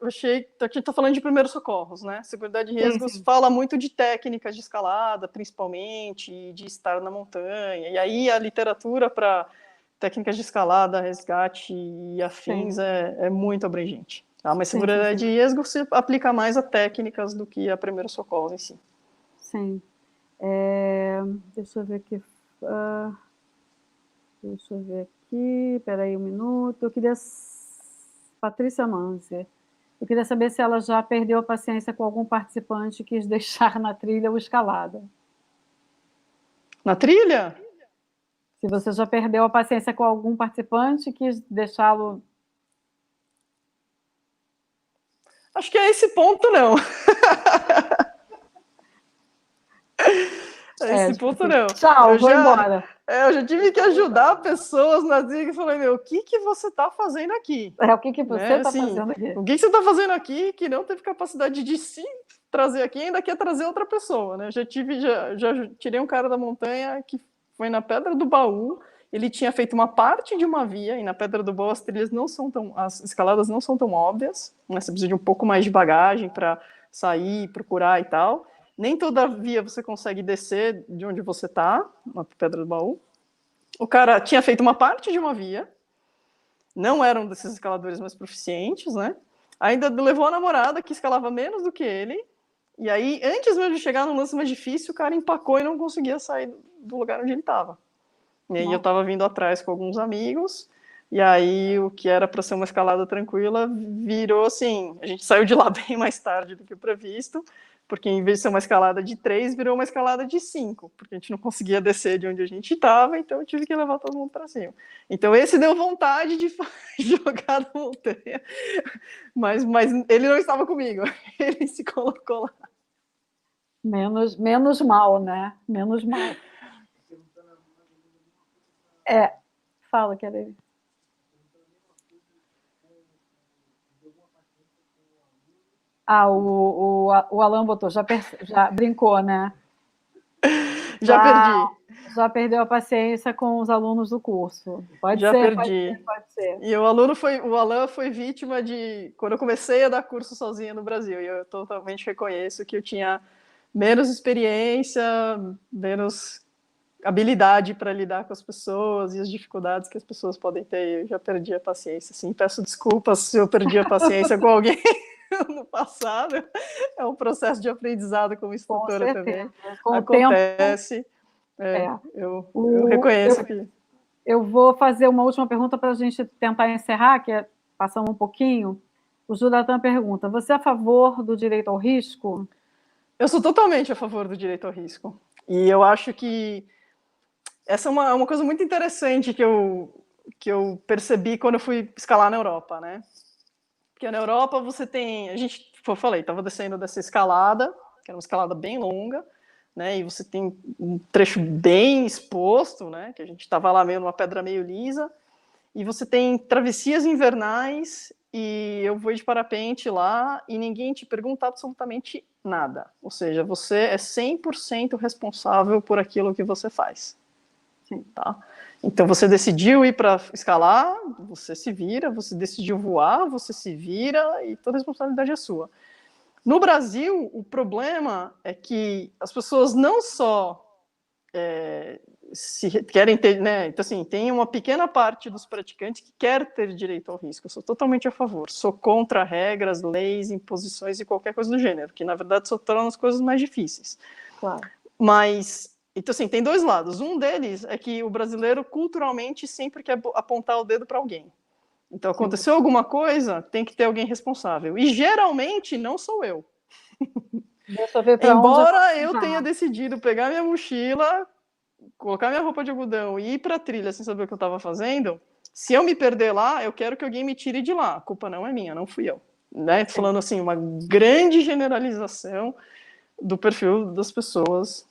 eu achei que a gente está falando de primeiros socorros, né? Seguridade e Riesgos fala muito de técnicas de escalada, principalmente, de estar na montanha. E aí a literatura para técnicas de escalada, resgate e afins é muito abrangente. Tá? Mas seguridade e riesgo se aplica mais a técnicas do que a primeiros socorros em si. Sim. Deixa eu ver aqui. Deixa eu ver aqui. Espera aí um minuto. Eu queria... Patrícia Manzi. Eu queria saber se ela já perdeu a paciência com algum participante que quis deixar na trilha ou escalada. Na trilha? Se você já perdeu a paciência com algum participante que quis deixá-lo... Acho que é esse ponto, não. Esse ponto, não. Tchau, vou embora. Eu já tive que ajudar pessoas na trilha e falei, o que você está fazendo aqui? O que você está fazendo aqui? O que você está fazendo aqui que não teve capacidade de se trazer aqui, ainda quer trazer outra pessoa, né? Já tirei um cara da montanha que foi na Pedra do Baú, ele tinha feito uma parte de uma via, e na Pedra do Baú as escaladas não são tão óbvias, né? Você precisa de um pouco mais de bagagem para sair, procurar e tal. Nem toda via você consegue descer de onde você está, na Pedra do Baú. O cara tinha feito uma parte de uma via, não era um desses escaladores mais proficientes, né? Ainda levou a namorada, que escalava menos do que ele, e aí, antes mesmo de chegar no lance mais difícil, o cara empacou e não conseguia sair do lugar onde ele estava. E aí eu estava vindo atrás com alguns amigos, e aí o que era para ser uma escalada tranquila virou assim, a gente saiu de lá bem mais tarde do que o previsto, porque em vez de ser uma escalada de 3, virou uma escalada de 5, porque a gente não conseguia descer de onde a gente estava, então eu tive que levar todo mundo para cima. Então esse deu vontade de jogar na montanha, mas ele não estava comigo, ele se colocou lá. Menos mal, né? Menos mal. Fala, Kelly. O Alan botou, já brincou, né? Já perdi. Já perdeu a paciência com os alunos do curso. Pode perdi. Pode ser. E o Alan foi vítima de... Quando eu comecei a dar curso sozinha no Brasil, e eu totalmente reconheço que eu tinha menos experiência, menos habilidade para lidar com as pessoas e as dificuldades que as pessoas podem ter. Eu já perdi a paciência, assim. Peço desculpas se eu perdi a paciência com alguém no passado. É um processo de aprendizado como instrutora também. Acontece. Eu reconheço que... Eu vou fazer uma última pergunta para a gente tentar encerrar, que é passando um pouquinho. O Jonathan pergunta, você é a favor do direito ao risco? Eu sou totalmente a favor do direito ao risco. E eu acho que essa é uma coisa muito interessante que eu percebi quando eu fui escalar na Europa, né? Porque na Europa você tem... eu falei, estava descendo dessa escalada, que era uma escalada bem longa, né? E você tem um trecho bem exposto, né? Que a gente estava lá meio numa pedra meio lisa, e você tem travessias invernais, e eu vou de parapente lá, e ninguém te pergunta absolutamente nada. Ou seja, você é 100% responsável por aquilo que você faz. Sim, tá? Então você decidiu ir para escalar, você se vira, você decidiu voar, você se vira, e toda a responsabilidade é sua. No Brasil, o problema é que as pessoas não só se querem ter, né? Então, assim, tem uma pequena parte dos praticantes que quer ter direito ao risco. Eu sou totalmente a favor. Sou contra regras, leis, imposições e qualquer coisa do gênero, que na verdade só tornam as coisas mais difíceis. Claro. Mas, então, assim, tem dois lados. Um deles é que o brasileiro culturalmente sempre quer apontar o dedo para alguém. Então, aconteceu alguma coisa, tem que ter alguém responsável. E geralmente não sou eu. Deixa eu ver para Embora eu tenha decidido pegar minha mochila, colocar minha roupa de algodão e ir para a trilha sem saber o que eu estava fazendo, se eu me perder lá, eu quero que alguém me tire de lá. A culpa não é minha, não fui eu. Né? Tô falando assim, uma grande generalização do perfil das pessoas,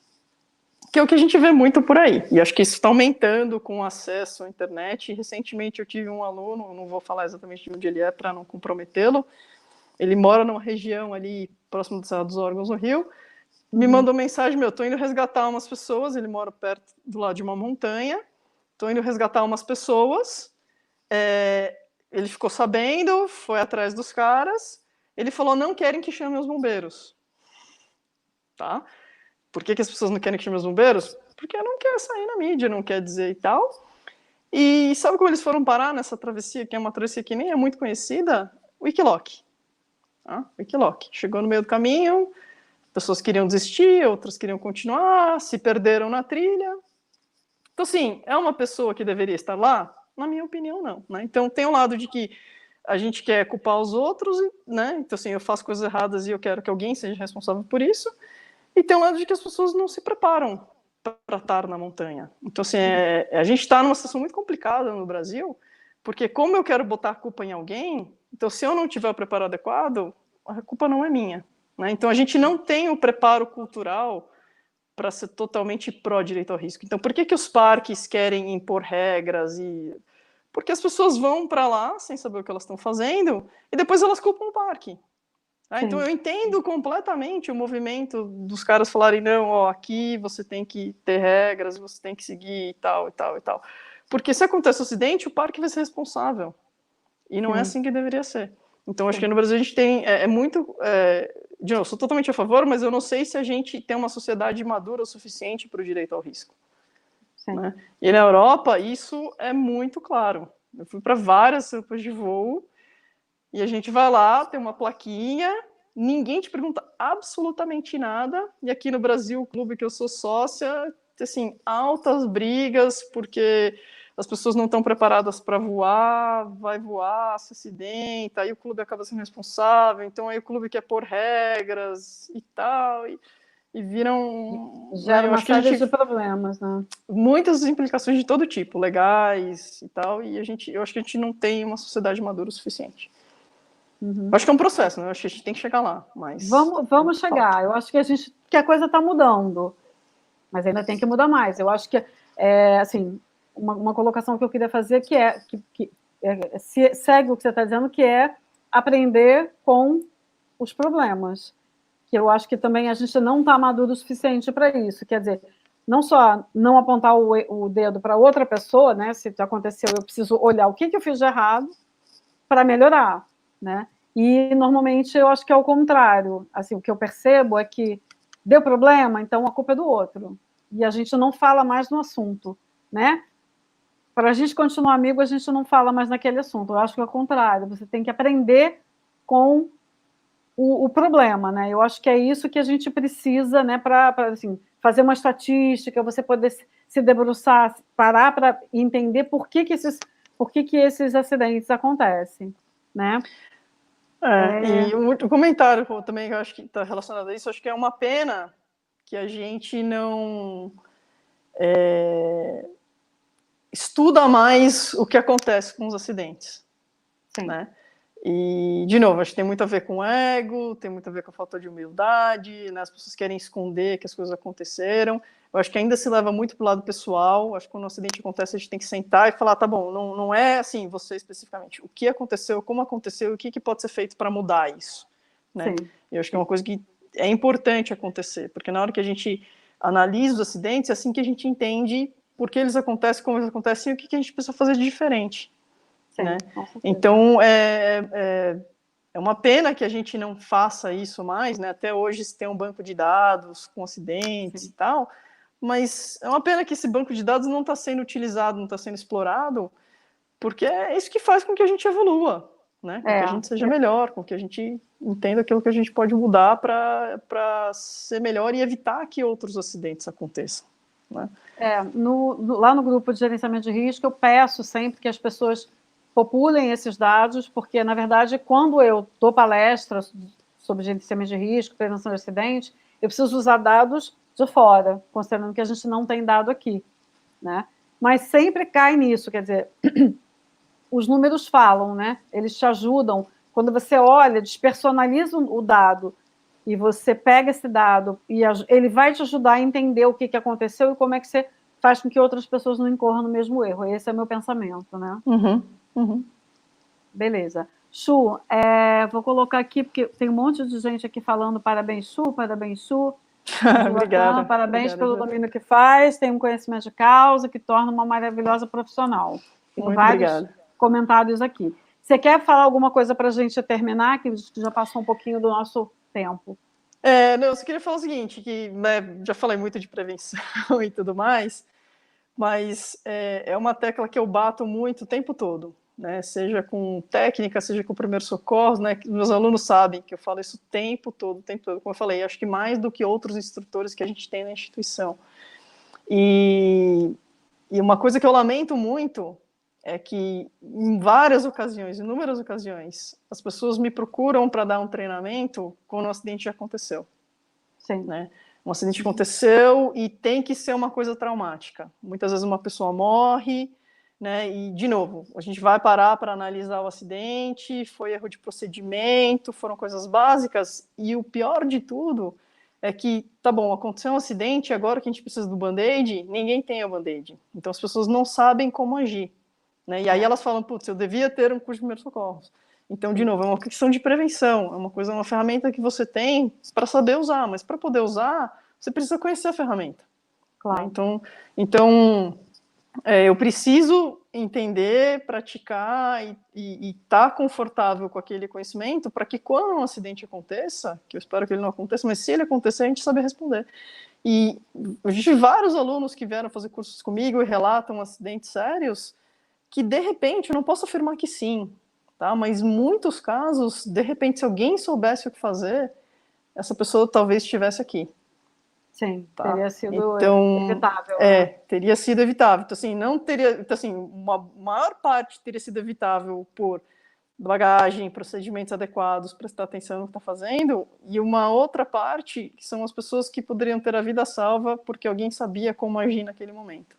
que é o que a gente vê muito por aí. E acho que isso está aumentando com o acesso à internet. Recentemente eu tive um aluno, não vou falar exatamente de onde ele é para não comprometê-lo, ele mora numa região ali próximo do Serra dos Órgãos, no Rio, me mandou mensagem, tô indo resgatar umas pessoas, ele mora perto do lado de uma montanha, tô indo resgatar umas pessoas, ele ficou sabendo, foi atrás dos caras, ele falou, não querem que chame os bombeiros. Tá? Por que as pessoas não querem que chame os bombeiros? Porque não quer sair na mídia, não quer dizer e tal. E sabe como eles foram parar nessa travessia, que é uma travessia que nem é muito conhecida? Wikiloc. Tá? Wikiloc. Chegou no meio do caminho, pessoas queriam desistir, outras queriam continuar, se perderam na trilha. Então, assim, é uma pessoa que deveria estar lá? Na minha opinião, não. Né? Então, tem um lado de que a gente quer culpar os outros, né? Então, assim, eu faço coisas erradas e eu quero que alguém seja responsável por isso. E tem um lado de que as pessoas não se preparam para estar na montanha. Então, assim, a gente está numa situação muito complicada no Brasil, porque como eu quero botar a culpa em alguém, então se eu não tiver o preparo adequado, a culpa não é minha. Né? Então, a gente não tem o preparo cultural para ser totalmente pró-direito ao risco. Então, por que os parques querem impor regras? Porque as pessoas vão para lá sem saber o que elas estão fazendo e depois elas culpam o parque. Então eu entendo completamente o movimento dos caras falarem, não, ó, aqui você tem que ter regras, você tem que seguir e tal, e tal, e tal. Porque se acontece um acidente, o parque vai ser responsável. E não é assim que deveria ser. Então acho que no Brasil a gente tem, de novo, sou totalmente a favor, mas eu não sei se a gente tem uma sociedade madura o suficiente para o direito ao risco. Né? E na Europa isso é muito claro. Eu fui para várias rampas de voo, e a gente vai lá, tem uma plaquinha, ninguém te pergunta absolutamente nada. E aqui no Brasil, o clube que eu sou sócia, assim, altas brigas, porque as pessoas não estão preparadas para voar, vai voar, se acidenta, aí o clube acaba sendo responsável, então aí o clube quer pôr regras e tal, e viram... Gera uma série de problemas, né? Muitas implicações de todo tipo, legais e tal, e eu acho que a gente não tem uma sociedade madura o suficiente. Acho que é um processo, né? Acho que a gente tem que chegar lá, mas... Vamos chegar. Eu acho que a coisa está mudando, mas ainda tem que mudar mais. Eu acho que, assim, uma colocação que eu queria fazer que segue o que você está dizendo, que é aprender com os problemas. Que eu acho que também a gente não está maduro o suficiente para isso. Quer dizer, não só não apontar o dedo para outra pessoa, né? Se aconteceu, eu preciso olhar o que eu fiz de errado para melhorar, né? E, normalmente, eu acho que é o contrário. Assim, o que eu percebo é que deu problema, então a culpa é do outro. E a gente não fala mais no assunto, né? Para a gente continuar amigo, a gente não fala mais naquele assunto. Eu acho que é o contrário. Você tem que aprender com o problema, né? Eu acho que é isso que a gente precisa, né? Para assim, fazer uma estatística, você poder se debruçar, parar para entender por que esses acidentes acontecem, né? E um comentário também que eu acho que está relacionado a isso, acho que é uma pena que a gente não estuda mais o que acontece com os acidentes. Sim. Né? E, de novo, acho que tem muito a ver com ego, tem muito a ver com a falta de humildade, né? As pessoas querem esconder que as coisas aconteceram. Eu acho que ainda se leva muito para o lado pessoal. Acho que quando um acidente acontece, a gente tem que sentar e falar, tá bom, não é assim, você especificamente, o que aconteceu, como aconteceu, e o que pode ser feito para mudar isso. Né? Eu acho que é uma coisa que é importante acontecer, porque na hora que a gente analisa os acidentes, é assim que a gente entende por que eles acontecem, como eles acontecem, e o que a gente precisa fazer de diferente. Sim, né? Então, é uma pena que a gente não faça isso mais, né? Até hoje se tem um banco de dados com acidentes e tal, mas é uma pena que esse banco de dados não está sendo utilizado, não está sendo explorado, porque é isso que faz com que a gente evolua, né? Com que a gente seja melhor, com que a gente entenda aquilo que a gente pode mudar para ser melhor e evitar que outros acidentes aconteçam. Né? Lá no grupo de gerenciamento de risco, eu peço sempre que as pessoas populem esses dados, porque, na verdade, quando eu dou palestras sobre gerenciamento de risco, prevenção de acidentes, eu preciso usar dados de fora, considerando que a gente não tem dado aqui. Né? Mas sempre cai nisso, quer dizer, os números falam, né? Eles te ajudam. Quando você olha, despersonaliza o dado, e você pega esse dado e ele vai te ajudar a entender o que aconteceu e como é que você faz com que outras pessoas não incorram no mesmo erro. Esse é o meu pensamento, né? Beleza. Chu, vou colocar aqui, porque tem um monte de gente aqui falando parabéns, Chu, parabéns, Chu. Muito bacana, Obrigada. parabéns Obrigada, pelo Júlia. domínio que faz, tem um conhecimento de causa que torna uma maravilhosa profissional. Tenho Muito vários obrigada. comentários aqui. Você quer falar alguma coisa para a gente terminar, que já passou um pouquinho do nosso tempo? Não, eu só queria falar o seguinte, que né, já falei muito de prevenção e tudo mais, mas é uma tecla que eu bato muito o tempo todo, né? Seja com técnica, seja com primeiro socorro, né? Meus alunos sabem que eu falo isso o tempo todo, como eu falei, acho que mais do que outros instrutores que a gente tem na instituição. E uma coisa que eu lamento muito é que em várias ocasiões, inúmeras ocasiões, as pessoas me procuram para dar um treinamento quando o acidente já aconteceu. Sim. Né? Um acidente aconteceu e tem que ser uma coisa traumática. Muitas vezes uma pessoa morre, né? E, de novo, a gente vai parar para analisar o acidente, foi erro de procedimento, foram coisas básicas, e o pior de tudo é que, tá bom, aconteceu um acidente, agora que a gente precisa do band-aid, ninguém tem o band-aid. Então as pessoas não sabem como agir. Né? E aí elas falam, putz, eu devia ter um curso de primeiros socorros. Então, de novo, é uma questão de prevenção, é uma ferramenta que você tem para saber usar, mas para poder usar, você precisa conhecer a ferramenta. Claro. Né? Então eu preciso entender, praticar e estar confortável com aquele conhecimento para que quando um acidente aconteça, que eu espero que ele não aconteça, mas se ele acontecer, a gente sabe responder. E eu tive vários alunos que vieram fazer cursos comigo e relatam acidentes sérios que, de repente, eu não posso afirmar que sim, tá? Mas em muitos casos, de repente, se alguém soubesse o que fazer, essa pessoa talvez estivesse aqui. Sim, tá? teria sido Então, evitável. Né? teria sido evitável. Então, assim, não teria, então, assim, uma maior parte teria sido evitável por bagagem, procedimentos adequados, prestar atenção no que está fazendo, e uma outra parte que são as pessoas que poderiam ter a vida salva porque alguém sabia como agir naquele momento.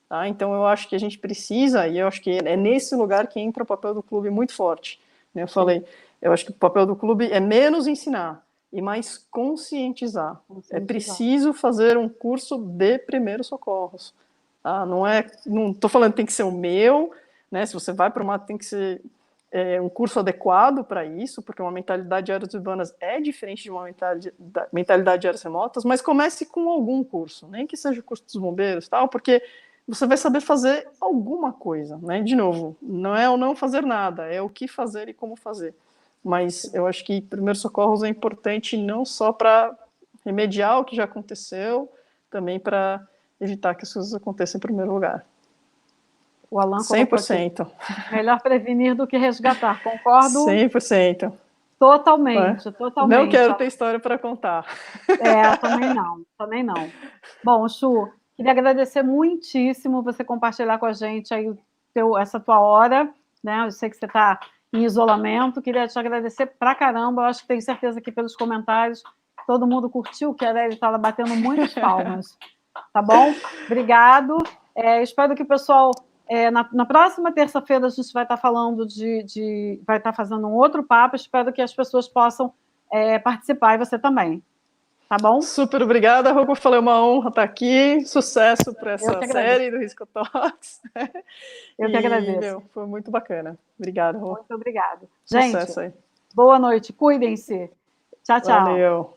Tá? Então, eu acho que a gente precisa, e eu acho que é nesse lugar que entra o papel do clube muito forte. Né? Eu falei, eu acho que o papel do clube é menos ensinar e mais conscientizar. É preciso fazer um curso de primeiros socorros. Tá? Não estou falando que tem que ser o meu, né? Se você vai para o mato, tem que ser um curso adequado para isso, porque uma mentalidade de áreas urbanas é diferente de uma mentalidade de áreas remotas, mas comece com algum curso, nem que seja o curso dos bombeiros, tal, porque você vai saber fazer alguma coisa, né? De novo, não é o não fazer nada, é o que fazer e como fazer. Mas eu acho que primeiros socorros é importante não só para remediar o que já aconteceu, também para evitar que as coisas aconteçam em primeiro lugar. O Alan colocou aqui. 100%. Melhor prevenir do que resgatar. Concordo 100%. totalmente, totalmente. Não quero ter história para contar. Também não, também não. Bom, Chu, queria agradecer muitíssimo você compartilhar com a gente aí essa tua hora, né? Eu sei que você está em isolamento, queria te agradecer pra caramba, eu acho que tenho certeza que pelos comentários todo mundo curtiu, que a Adélia estava batendo muitas palmas, tá bom? Obrigado, espero que o pessoal... na próxima terça-feira a gente vai estar falando vai estar fazendo um outro papo, espero que as pessoas possam participar e você também. Tá bom? Super obrigada, Rô, como eu falei, é uma honra estar aqui, sucesso para essa série do Risco Talks. Eu que agradeço. Foi muito bacana. Obrigado, Rô. Muito obrigada. Sucesso Gente, aí. boa noite, cuidem-se. Tchau, tchau. Valeu.